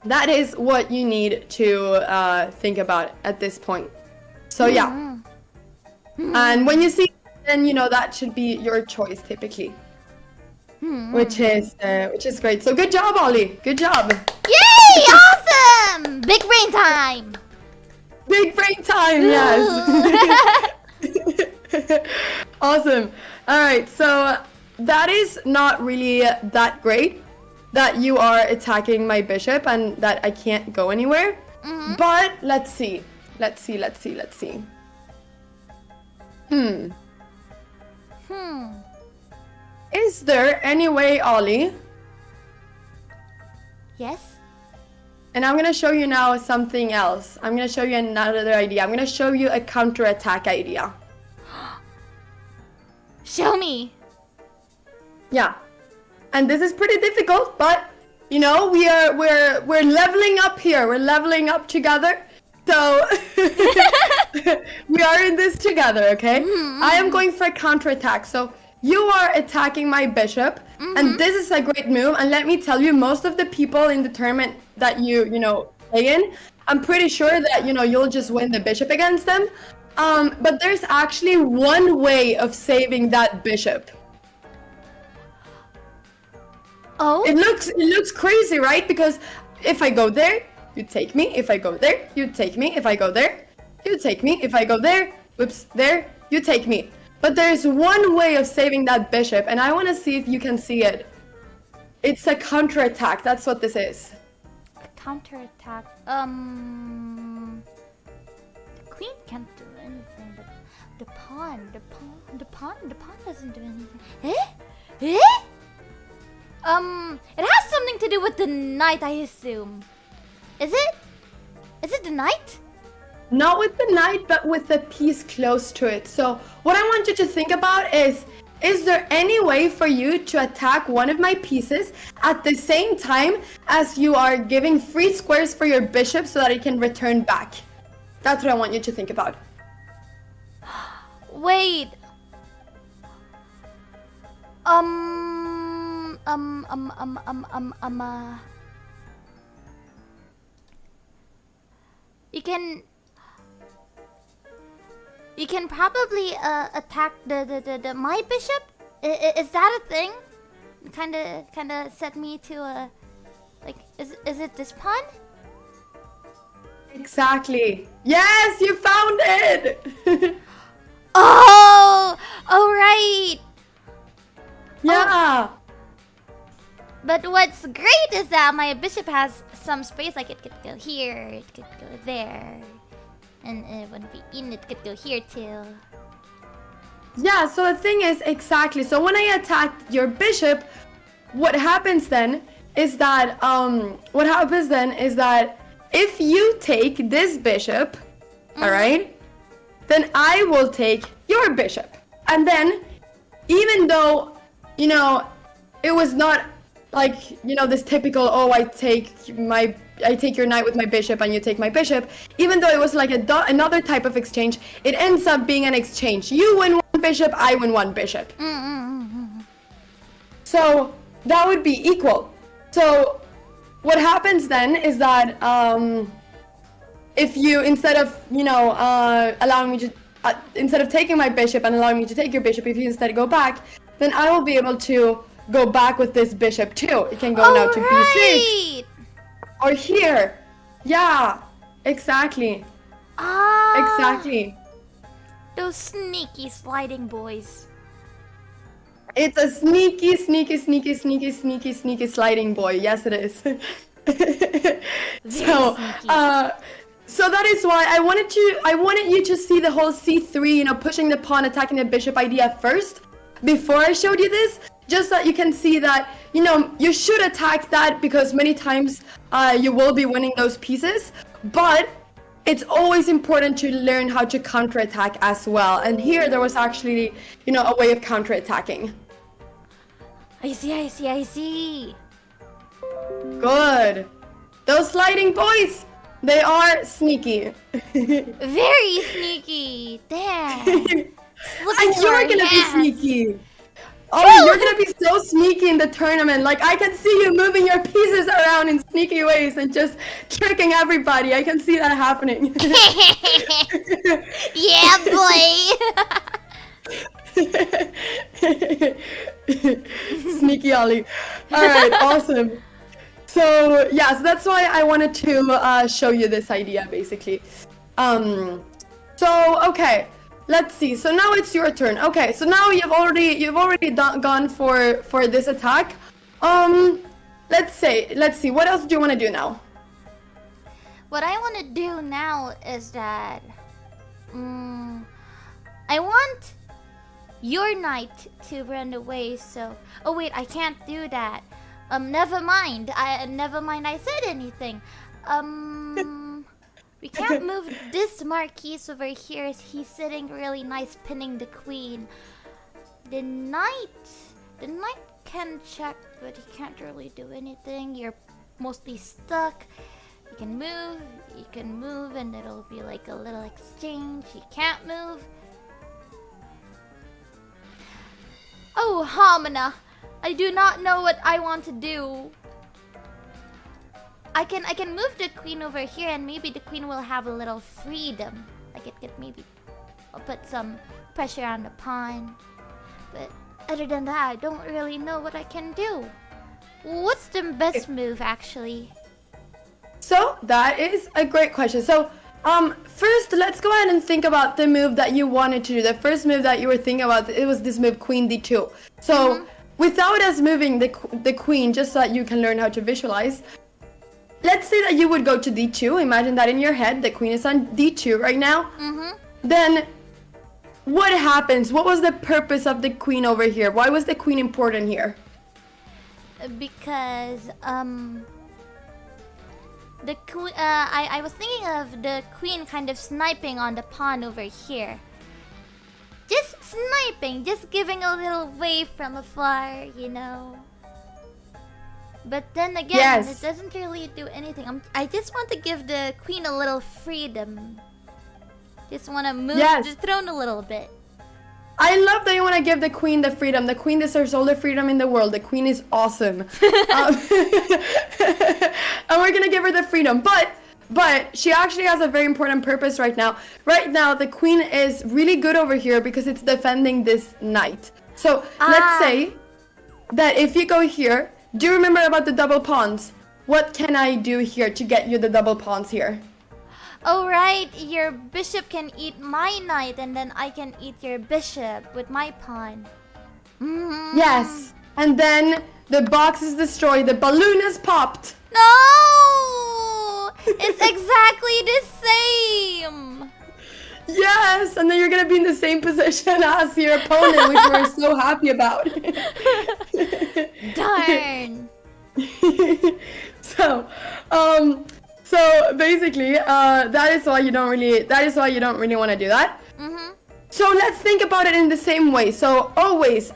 that is what you need to think about at this point. So yeah. And when you see, then you know that should be your choice typically, which is great. So good job, Ollie. Good job. Yay! Awesome! Big brain time. Big brain time. Yes. Awesome. All right. So that is not really that great that you are attacking my bishop and that I can't go anywhere. But let's see. Is there any way, Ollie? Yes? And I'm gonna show you now something else. I'm gonna show you another idea. I'm gonna show you a counterattack idea. Show me. Yeah. And this is pretty difficult, but you know, we're leveling up here. We're leveling up together. So we are in this together, okay? I am going for a counterattack. So you are attacking my bishop, and this is a great move. And let me tell you, most of the people in the tournament that you know play in, I'm pretty sure that you'll just win the bishop against them. But there's actually one way of saving that bishop. Oh. It looks crazy, right? Because if I go there, you take me. If I go there, you take me. If I go there, you take me. If I go there, whoops, there, you take me. But there's one way of saving that bishop, and I want to see if you can see it. It's a counterattack. That's what this is. A counterattack. The queen can't do anything, but the pawn doesn't do anything. Eh? It has something to do with the knight, I assume. Is it? Is it the knight? Not with the knight, but with the piece close to it. So what I want you to think about is there any way for you to attack one of my pieces at the same time as you are giving free squares for your bishop so that it can return back? That's what I want you to think about. Wait. You can probably attack the my bishop. Is that a thing? Kinda set me to like is it this pawn? Exactly. Yes, you found it. Oh right. Yeah. But what's great is that my bishop has some space, like it could go here, it could go there. And it wouldn't be in, it could go here too. Yeah, so the thing is, exactly. So when I attack your bishop, what happens then is that if you take this bishop, all right, then I will take your bishop. And then, even though, it was not like, this typical, oh, I take your knight with my bishop and you take my bishop, even though it was like another type of exchange, it ends up being an exchange. You win one bishop, I win one bishop. So that would be equal. So what happens then is that if you, instead of instead of taking my bishop and allowing me to take your bishop, if you instead go back, then I will be able to go back with this bishop too. It can go now to b6 or here. Yeah, exactly. Ah, Exactly. those sneaky sliding boys. It's a sneaky, sneaky, sneaky, sneaky, sneaky, sneaky sliding boy. Yes, it is. So, sneaky. so that is why I wanted you to see the whole C3, you know, pushing the pawn, attacking the bishop idea first, before I showed you this, just so that you can see that, you know, you should attack that because many times you will be winning those pieces, but it's always important to learn how to counterattack as well. And here there was actually, you know, a way of counterattacking. I see. Good. Those sliding boys, they are sneaky. Very sneaky. Damn. And you're gonna be sneaky. Oh, you're gonna be so sneaky in the tournament. Like, I can see you moving your pieces around in sneaky ways and just tricking everybody. I can see that happening. Yeah, boy. Sneaky Ollie. Alright, awesome. So, yeah, so that's why I wanted to show you this idea, basically. Okay. Let's see. So now it's your turn. Okay. So now you've already gone for this attack. Let's see. What else do you want to do now? What I want to do now is that I want your knight to run away. So, oh wait, I can't do that. Never mind. I said anything. We can't move this marquise over here. He's sitting really nice, pinning the queen. The knight can check, but he can't really do anything. You're mostly stuck. You can move, and it'll be like a little exchange. He can't move. Oh, Hamina, I do not know what I want to do. I can move the queen over here, and maybe the queen will have a little freedom. Like it could maybe put some pressure on the pawn. But other than that, I don't really know what I can do. What's the best move, actually? So that is a great question. So first, let's go ahead and think about the move that you wanted to do. The first move that you were thinking about, it was this move, Queen D2. So without us moving the queen, just so that you can learn how to visualize, let's say that you would go to D2. Imagine that in your head. The queen is on D2 right now. Then what happens? What was the purpose of the queen over here? Why was the queen important here? Because the queen. I was thinking of the queen kind of sniping on the pawn over here. Just sniping, just giving a little wave from afar, you know. But then again, it doesn't really do anything. I just want to give the queen a little freedom. Just want to move the throne a little bit. I love that you want to give the queen the freedom. The queen deserves all the freedom in the world. The queen is awesome. And we're going to give her the freedom. But she actually has a very important purpose right now. Right now, the queen is really good over here because it's defending this knight. So let's say that if you go here, do you remember about the double pawns? What can I do here to get you the double pawns here? Oh right, your bishop can eat my knight, and then I can eat your bishop with my pawn. Yes, and then the box is destroyed, the balloon is popped. No! It's exactly the same! Yes, and then you're gonna be in the same position as your opponent, which we're so happy about. Darn. So basically, that is why you don't really want to do that. So let's think about it in the same way. So always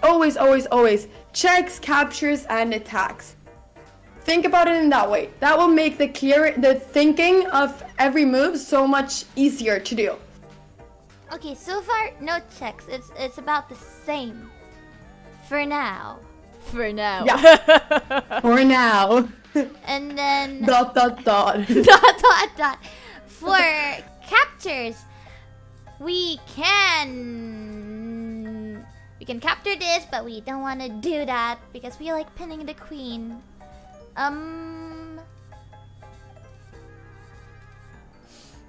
checks, captures, and attacks. Think about it in that way. That will make the thinking of every move so much easier to do. Okay, so far no checks. It's about the same. For now. Yeah. For now. And then dot. For captures, we can capture this, but we don't want to do that because we like pinning the queen.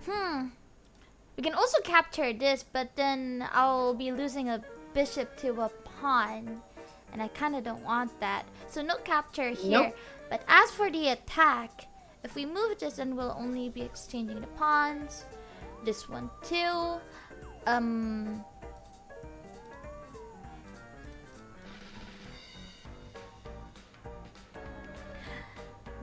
We can also capture this, but then I'll be losing a bishop to a pawn. And I kind of don't want that. So no capture here. Nope. But as for the attack, if we move this, then we'll only be exchanging the pawns. This one too.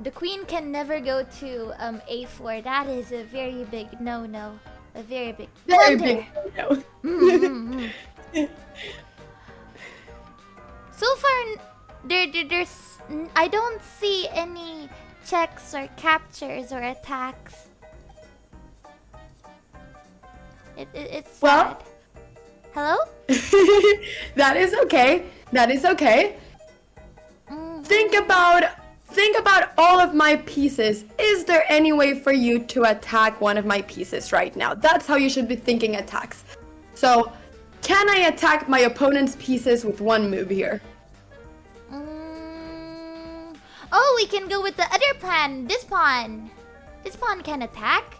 The queen can never go to a4. That is a very big no-no. A very big Very blunder. big no. So far, there's I don't see any checks or captures or attacks. It's sad. Well, hello? That is okay. That is okay. Think about all of my pieces. Is there any way for you to attack one of my pieces right now? That's how you should be thinking attacks. So, can I attack my opponent's pieces with one move here? Oh, we can go with the other plan. This pawn. This pawn can attack.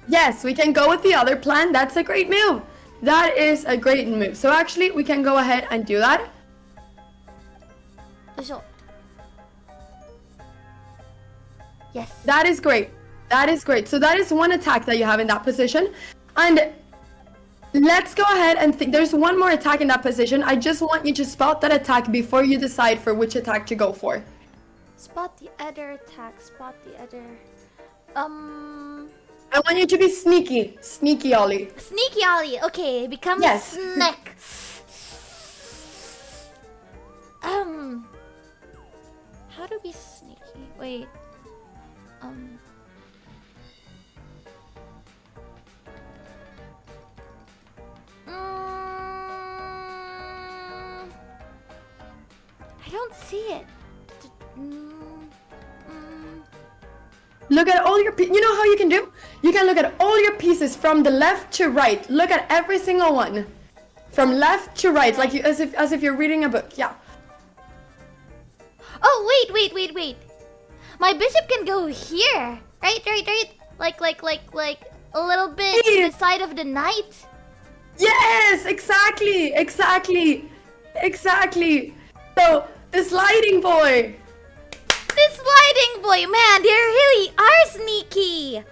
Yes, we can go with the other plan. That's a great move. That is a great move. So actually, we can go ahead and do that. So. Yes. That is great. That is great. So that is one attack that you have in that position. And let's go ahead and think. There's one more attack in that position. I just want you to spot that attack before you decide for which attack to go for. Spot the other attack. Spot the other. I want you to be sneaky. Sneaky, Ollie. Sneaky Ollie. Okay, become Yes. a snack. How do we sneaky? Wait. I don't see it. Look at all your you know how you can do? You can look at all your pieces from the left to right. Look at every single one. From left to right, like you, as if you're reading a book. Yeah. Oh, wait. My bishop can go here. Right. Like a little bit to the side of the knight. Yes, exactly. So, the sliding boy. This sliding boy, man, they really are sneaky.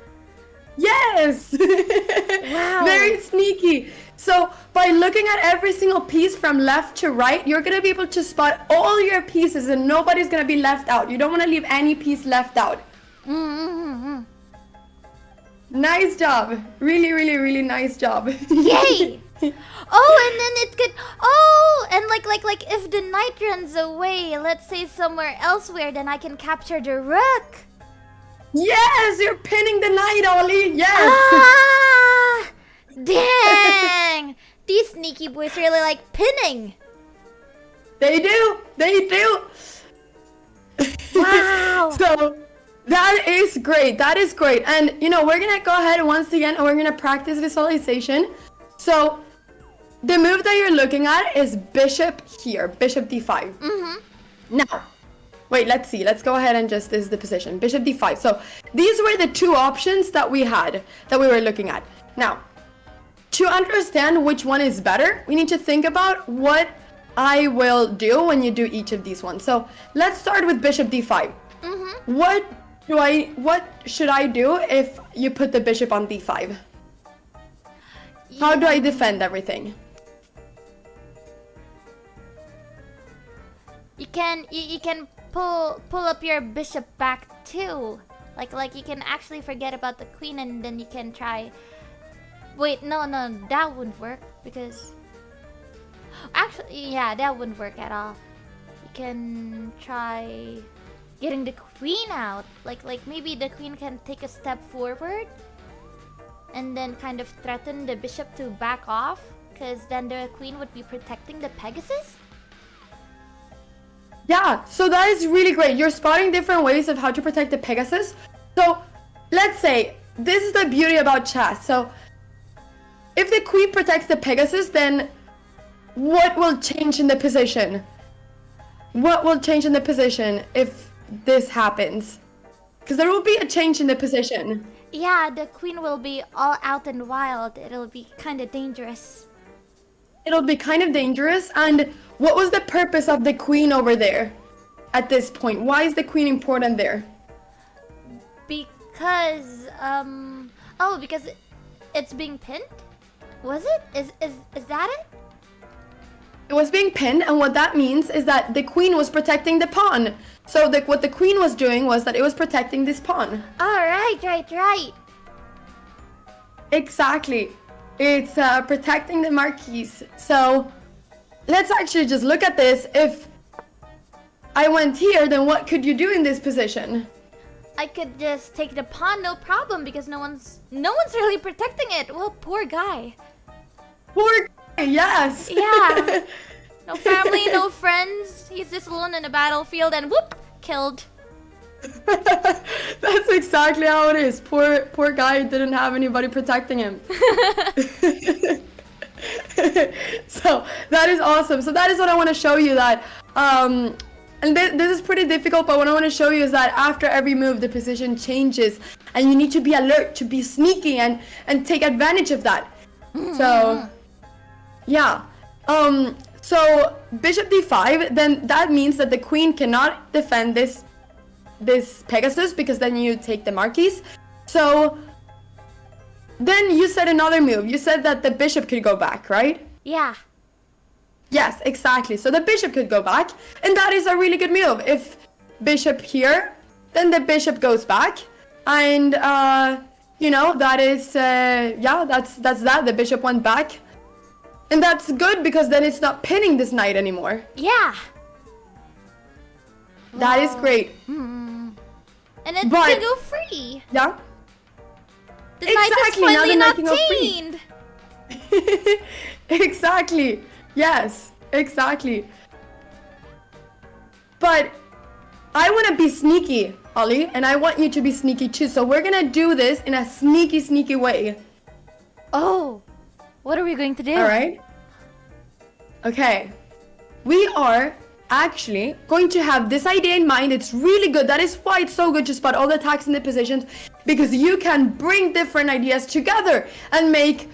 Yes. Wow. Very sneaky. So, by looking at every single piece from left to right, you're going to be able to spot all your pieces and nobody's going to be left out. You don't want to leave any piece left out. Nice job. Really nice job. Yay. Oh, and then it could. Oh, and like if the knight runs away, let's say somewhere elsewhere, then I can capture the rook. Yes, you're pinning the knight, Ollie. Yes. Ah, dang. These sneaky boys really like pinning. They do. Wow. So that is great. And we're gonna go ahead once again and we're gonna practice visualization. So the move that you're looking at is bishop here, bishop d5. Now, wait, let's see. Let's go ahead and this is the position, bishop d5. So these were the two options that we were looking at. Now, to understand which one is better, we need to think about what I will do when you do each of these ones. So let's start with bishop d5. What should I do if you put the bishop on d5? How do I defend everything? You can pull up your bishop back too. Like you can actually forget about the queen and then you can try. Wait, no, that wouldn't work because actually, yeah, that wouldn't work at all. You can try getting the queen out. Like maybe the queen can take a step forward and then kind of threaten the bishop to back off, because then the queen would be protecting the Pegasus. Yeah, so that is really great. You're spotting different ways of how to protect the Pegasus. So let's say, this is the beauty about chess. So if the queen protects the Pegasus, then what will change in the position? What will change in the position if this happens? Because there will be a change in the position. Yeah, the queen will be all out and wild. It'll be kind of dangerous. It'll be kind of dangerous. And what was the purpose of the queen over there at this point? Why is the queen important there? Because, because it's being pinned? Was it? Is that it? It was being pinned, and what that means is that the queen was protecting the pawn. So what the queen was doing was that it was protecting this pawn. Oh, right. Exactly. It's protecting the marquise. So let's actually just look at this. If I went here, then what could you do in this position? I could just take the pawn, no problem, because no one's really protecting it. Well, poor guy. Poor guy, yes. Yeah. No family, no friends. He's just alone in the battlefield and whoop, killed. That's exactly how it is. Poor guy didn't have anybody protecting him. So that is awesome. So that is what I want to show you, that and this is pretty difficult, but what I want to show you is that after every move the position changes, and you need to be alert, to be sneaky, and take advantage of that. So yeah. So bishop d5, then that means that the queen cannot defend this Pegasus, because then you take the marquise. So then you said another move. You said that the bishop could go back, right? Yeah. Yes, exactly. So the bishop could go back, and that is a really good move. If bishop here, then the bishop goes back, and that is that's that. The bishop went back, and that's good because then it's not pinning this knight anymore. Yeah. That is great. And it can go free. Yeah. The knight is finally not tamed. Exactly. Yes, exactly. But I want to be sneaky, Ollie, and I want you to be sneaky too. So we're going to do this in a sneaky way. Oh, what are we going to do? All right. Okay. We are actually going to have this idea in mind. It's really good. That is why it's so good to spot all the attacks in the positions, because you can bring different ideas together and make,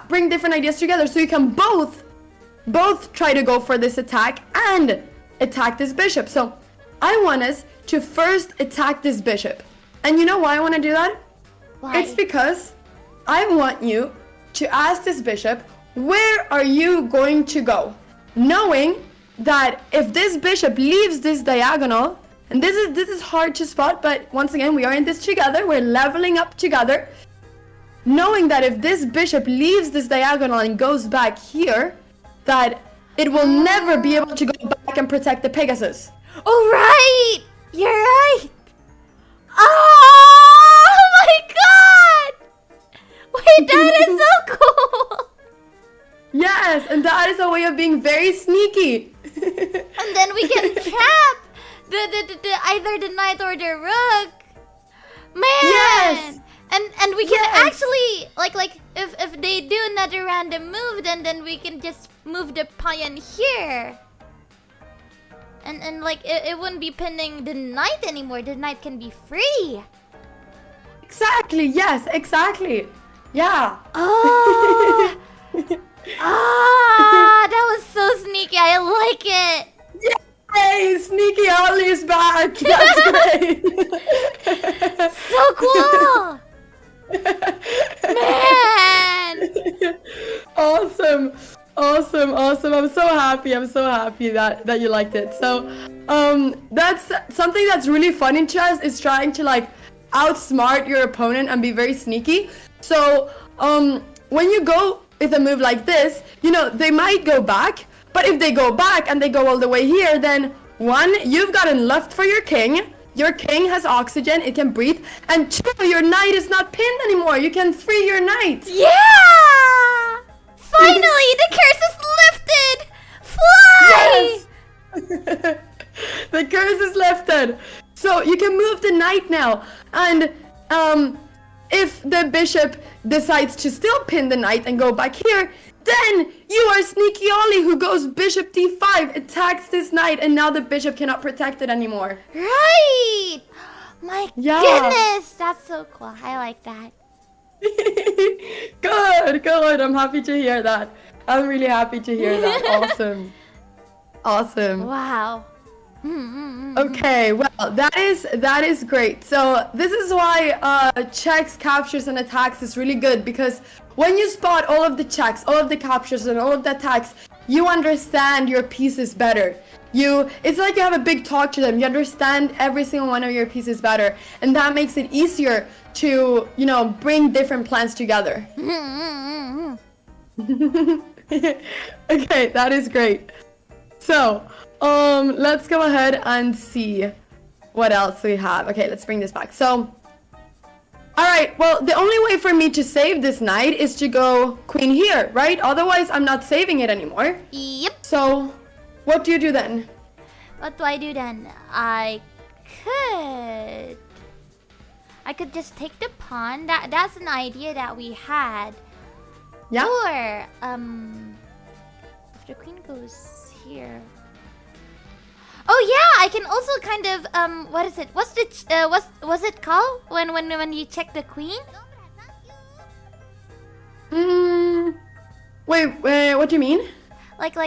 bring different ideas together, so you can both try to go for this attack and attack this bishop. So I want us to first attack this bishop. And you know why I want to do that? Why? It's because I want you to ask this bishop, where are you going to go? Knowing that if this bishop leaves this diagonal, and this is hard to spot, but once again, we are in this together, we're leveling up together. Knowing that if this bishop leaves this diagonal and goes back here, that it will never be able to go back and protect the Pegasus. Oh, right! You're right! Oh my god! Wait, that is so cool! Yes, and that is a way of being very sneaky. And then we can trap the either the knight or the rook. Man! Yes! And we can actually like if they do another random move, then we can just move the pawn here. And like it wouldn't be pinning the knight anymore. The knight can be free. Exactly, yes, exactly. Yeah. Oh. That was so sneaky. I like it. Yay! Sneaky Ollie is back. That's great. So cool. Man. Awesome. I'm so happy that you liked it. So that's something that's really fun in chess, is trying to like outsmart your opponent and be very sneaky. So when you go with a move like this, they might go back, but if they go back and they go all the way here, then one, you've gotten left for your king. Your king has oxygen, it can breathe, and two, your knight is not pinned anymore. You can free your knight. Yeah! Finally, the curse is lifted! Fly! Yes! The curse is lifted. So you can move the knight now. And if the bishop decides to still pin the knight and go back here, then you are Sneaky Ollie, who goes bishop d5, attacks this knight, and now the bishop cannot protect it anymore. Right! My Yeah. goodness, that's so cool. I like that. Good. I'm happy to hear that. I'm really happy to hear that. Awesome. Wow. Okay, well, that is great. So this is why checks, captures, and attacks is really good, because when you spot all of the checks, all of the captures, and all of the attacks, you understand your pieces better. It's like you have a big talk to them. You understand every single one of your pieces better, and that makes it easier to, bring different plans together. Okay, that is great. So, let's go ahead and see what else we have. Okay, let's bring this back. So, alright, well, the only way for me to save this knight is to go queen here, right? Otherwise, I'm not saving it anymore. Yep. So, what do you do then? What do I do then? I could just take the pawn. That's an idea that we had. Yeah. Or if the queen goes here. Oh yeah, I can also kind of what is it? What's it called when you check the queen? Wait, what do you mean? Like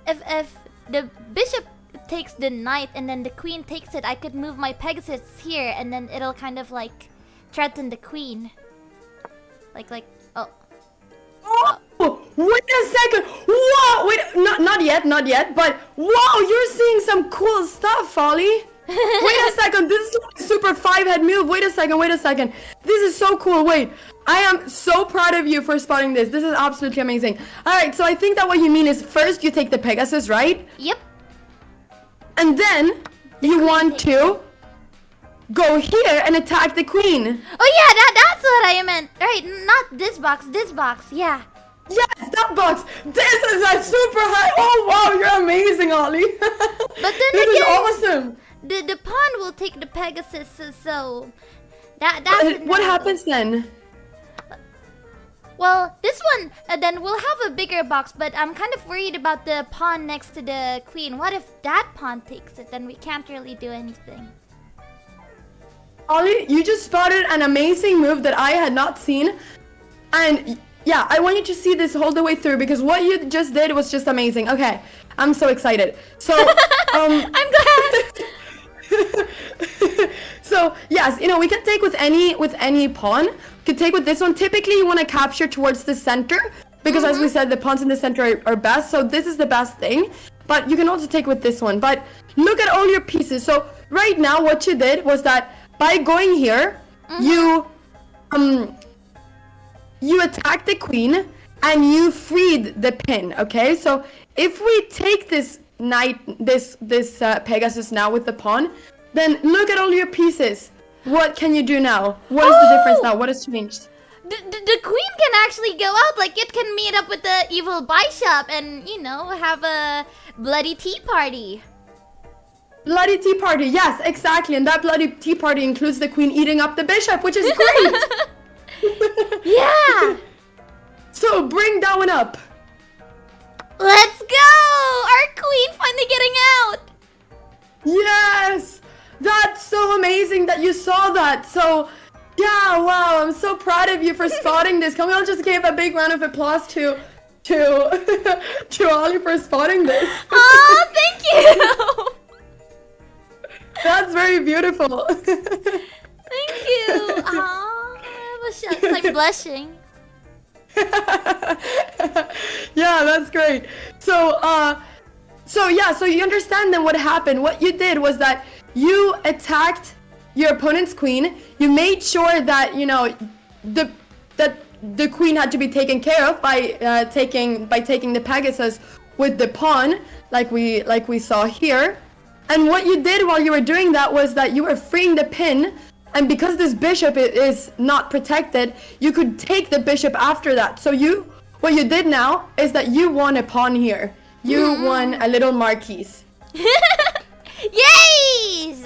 if the bishop takes the knight and then the queen takes it, I could move my Pegasus here and then it'll kind of like threaten the queen. Like oh. Wait a second! Whoa! Wait, not yet, but wow, you're seeing some cool stuff, Ollie! Wait a second, this is like a super 5-head move. Wait a second. This is so cool. Wait, I am so proud of you for spotting this. This is absolutely amazing. Alright, so I think that what you mean is first you take the Pegasus, right? Yep. And then you want to go here and attack the queen. Oh yeah, that's what I meant. Right, not this box, yeah. Yes, that box. This is a super high. Oh wow, you're amazing, Ollie. But then this again, is awesome. The pawn will take the Pegasus, so that's what happens then? Well, this one then we'll have a bigger box, but I'm kind of worried about the pawn next to the queen. What if that pawn takes it? Then we can't really do anything. Ollie, you just spotted an amazing move that I had not seen, and yeah, I want you to see this all the way through because what you just did was just amazing. Okay, I'm so excited. So, I'm glad. So yes, we can take with any pawn. We can take with this one. Typically, you want to capture towards the center because, as we said, the pawns in the center are best. So this is the best thing. But you can also take with this one. But look at all your pieces. So right now, what you did was that by going here, you attacked the queen and you freed the pin. Okay, so if we take this knight, this Pegasus now with the pawn, then look at all your pieces. What can you do now? What is the difference now? What has changed? The queen can actually go out. Like it can meet up with the evil bishop and have a bloody tea party. Bloody tea party, yes, exactly. And that bloody tea party includes the queen eating up the bishop, which is great. Yeah. So bring that one up. Let's go! Our queen finally getting out. Yes, that's so amazing that you saw that. So yeah, wow, I'm so proud of you for spotting this. Can we all just give a big round of applause to Ollie for spotting this? Oh, thank you. That's very beautiful. Thank you. I'm like blushing. Yeah, that's great. So you understand then what happened. What you did was that you attacked your opponent's queen. You made sure that the queen had to be taken care of by taking the Pegasus with the pawn, like we saw here. And what you did while you were doing that was that you were freeing the pin. And because this bishop is not protected, you could take the bishop after that. So what you did now is that you won a pawn here. You won a little marquise. Yes!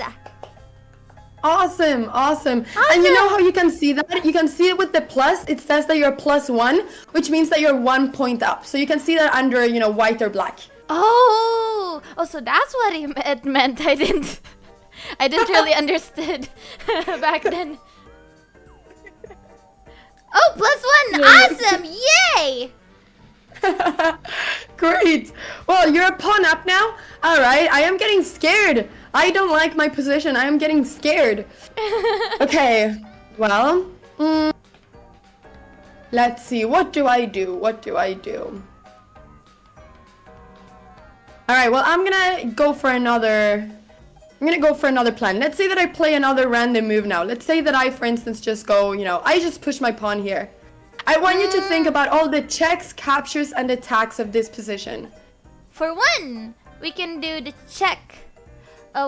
Awesome. And you know how you can see that? You can see it with the plus. It says that you're +1, which means that you're 1 point up. So you can see that under, white or black. Oh, so that's what it meant. I didn't. I didn't really understood back then. Oh, +1! Awesome! Yay! Great. Well, you're a pawn up now. All right. I am getting scared. I don't like my position. I am getting scared. Okay. Well, let's see. What do I do? What do I do? All right. Well, I'm gonna go for another. I'm gonna go for another plan. Let's say that I play another random move now. Let's say that I, for instance, just go. I just push my pawn here. I want you to think about all the checks, captures, and attacks of this position. For one, we can do the check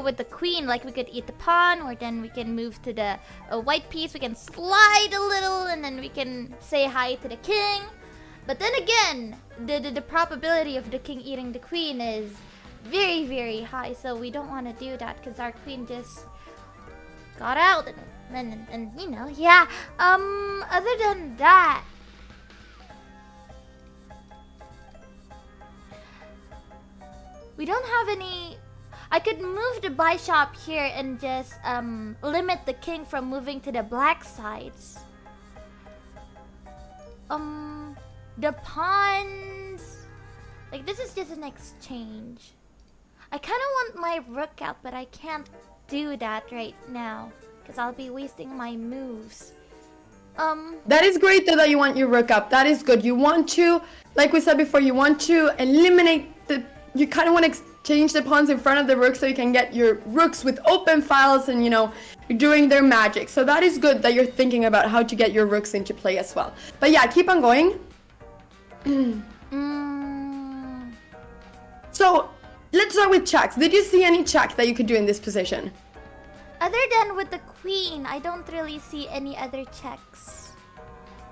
with the queen. Like we could eat the pawn, or then we can move to the white piece. We can slide a little, and then we can say hi to the king. But then again, the probability of the king eating the queen is very, very high. So we don't want to do that because our queen just got out. And yeah. Other than that, we don't have any. I could move the bishop here and just limit the king from moving to the black sides. The pawns, like this is just an exchange. I kind of want my rook out, but I can't do that right now because I'll be wasting my moves. That is great though that you want your rook up. That is good. You want to, like we said before, you want to eliminate you kind of want to exchange the pawns in front of the rook so you can get your rooks with open files and doing their magic. So that is good that you're thinking about how to get your rooks into play as well. But yeah, keep on going. So let's start with checks. Did you see any checks that you could do in this position? Other than with the queen, I don't really see any other checks.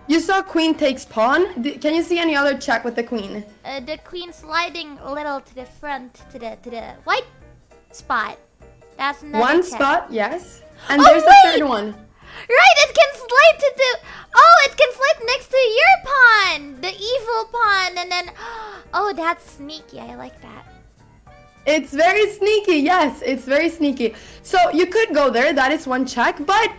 You saw queen takes pawn. Can you see any other check with the queen? The queen sliding a little to the front, to the white spot. That's another one check. Spot, yes. And there's the third one. Right, it can slide to the. Oh, it can slide next to your pawn, the evil pawn, and then. Oh, that's sneaky. I like that. It's very sneaky, yes, it's very sneaky. So you could go there, that is one check, but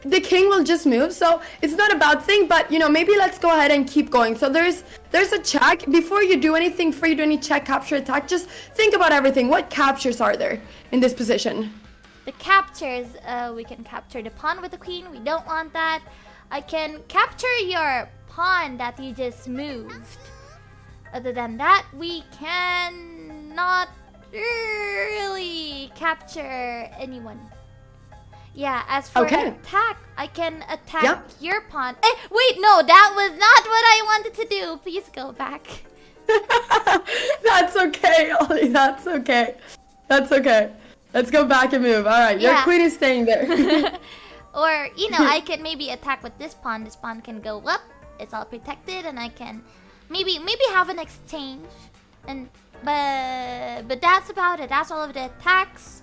the king will just move, so it's not a bad thing, but maybe let's go ahead and keep going. So there's a check. Before you do anything, before you do any check, capture, attack, just think about everything. What captures are there in this position? The captures, we can capture the pawn with the queen. We don't want that. I can capture your pawn that you just moved. Other than that, we cannot really capture anyone. Yeah, as for attack, I can attack your pawn. Wait, no, that was not what I wanted to do. Please go back. That's okay, Ollie, that's okay. That's okay. Let's go back and move. All right, your queen is staying there. Or, I can maybe attack with this pawn. This pawn can go up. It's all protected, and I can maybe have an exchange. But that's about it. That's all of the attacks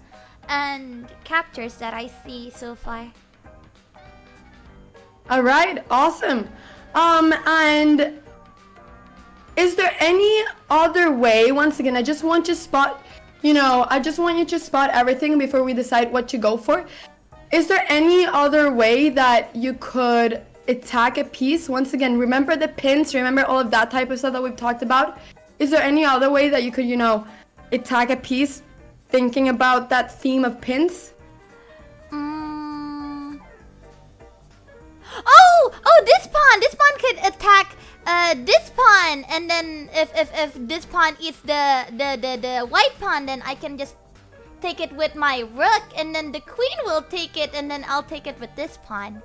and captures that I see so far. All right, awesome. And is there any other way? Once again, I just want to spot. I just want you to spot everything before we decide what to go for. Is there any other way that you could attack a piece? Once again, remember the pins, remember all of that type of stuff that we've talked about. Is there any other way that you could, attack a piece thinking about that theme of pins? Oh, this pawn could attack this pawn, and then if this pawn eats the white pawn, then I can just take it with my rook, and then the queen will take it, and then I'll take it with this pawn.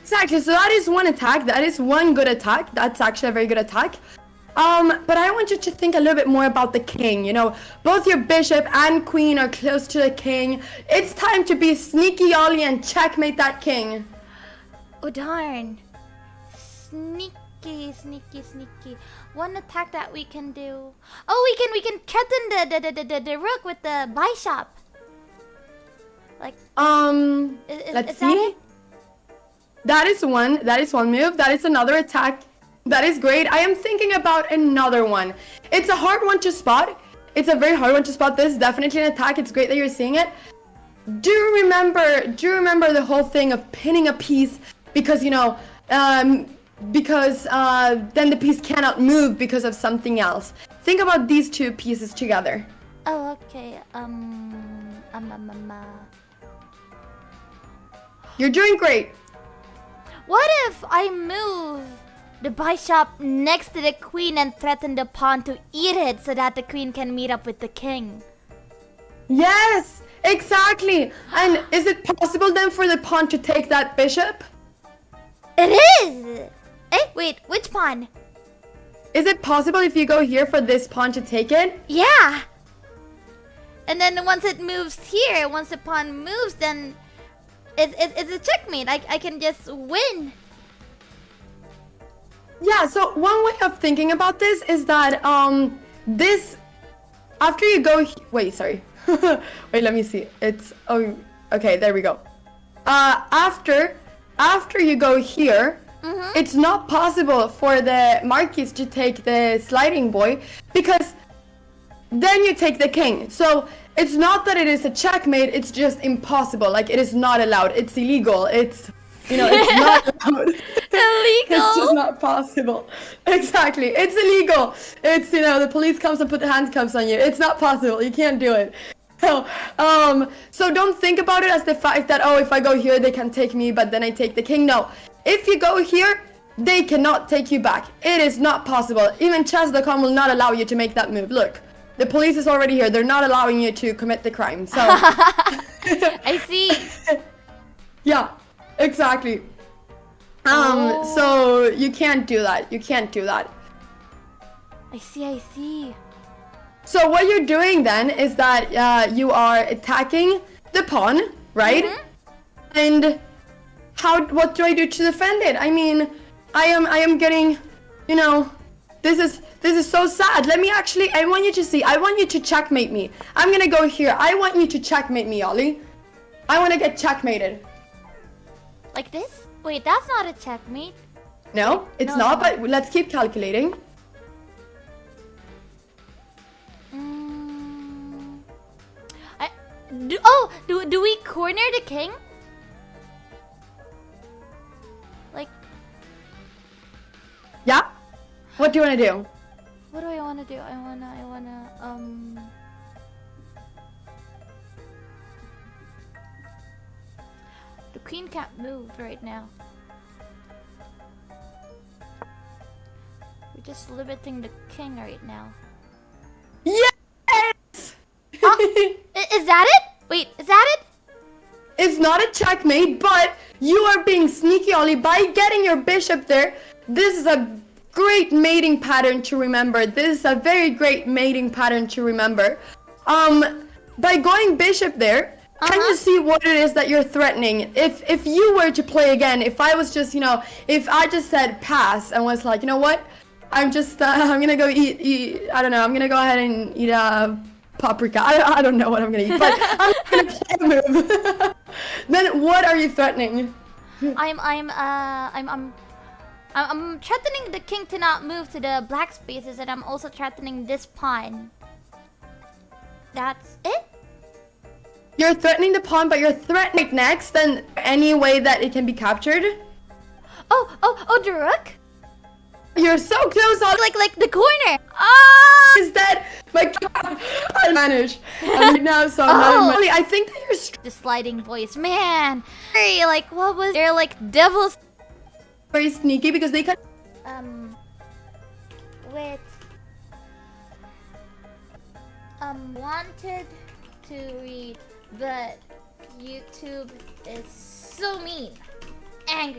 Exactly, so that is one attack. That is one good attack. That's actually a very good attack. But I want you to think a little bit more about the king. Both your bishop and queen are close to the king. It's time to be sneaky, Ollie, and checkmate that king. Oh, darn. Sneaky. One attack that we can do. Oh, we can threaten the rook with the bishop. Like. Let's see. That is one move. That is another attack. That is great. I am thinking about another one. It's a hard one to spot. it's a very hard one to spot. This is definitely an attack. It's great that you're seeing it. Do you remember the whole thing of pinning a piece because then the piece cannot move because of something else? Think about these two pieces together. Oh, okay. You're doing great. What if I move the bishop next to the queen and threaten the pawn to eat it so that the queen can meet up with the king? Yes, exactly. And is it possible then for the pawn to take that bishop? It is! Wait, which pawn? Is it possible if you go here for this pawn to take it? Yeah! And then once it moves here, once the pawn moves, then it's a checkmate. I can just win. Yeah, so one way of thinking about this is that this after you go wait, sorry. Wait, let me see. It's okay, there we go. After you go here, it's not possible for the marquis to take the sliding boy because then you take the king. So it's not that it is a checkmate, it's just impossible. Like, it is not allowed. It's illegal. It's it's not allowed. Illegal. It's just not possible. Exactly. It's illegal. It's the police comes and put the handcuffs on you. It's not possible. You can't do it. So don't think about it as the fact that if I go here they can take me, but then I take the king. No. If you go here, they cannot take you back. It is not possible. Even chess.com will not allow you to make that move. Look, the police is already here. They're not allowing you to commit the crime. So I see. Yeah, exactly. So you can't do that. You can't do that. I see. So what you're doing then is that you are attacking the pawn, right? And what do I do to defend it? I mean, I am getting, this is so sad. I want you to see. I want you to checkmate me. I'm gonna go here. I want you to checkmate me, Ollie. I want to get checkmated. Like this? Wait, that's not a checkmate. No, it's not, but let's keep calculating. Do we corner the king? Like, yeah? What do you want to do? what do I want to do? I wanna the queen can't move right now. We're just limiting the king right now. Yes! Is that it? Wait, is that it? It's not a checkmate, but you are being sneaky, Ollie, by getting your bishop there. This is a great mating pattern to remember. This is a very great mating pattern to remember. By going bishop there, can you see what it is that you're threatening? If you were to play again, if I was just, if I just said pass and was like, you know what? I'm just, I'm gonna go eat, I don't know, I'm gonna go ahead and eat paprika. I don't know what I'm gonna eat, but I'm gonna play a move. Then what are you threatening? I'm threatening the king to not move to the black spaces, and I'm also threatening this pawn. That's it? You're threatening the pawn, but you're threatening next, then any way that it can be captured? Oh, the rook? You're so close, Ollie. Like the corner. Is that my god? I managed. Right now, so I'm not Ollie, I think that you're the sliding voice, man. Very what was there devils? Very sneaky because they can. Wait. Wanted to read, but YouTube is so mean. Angry.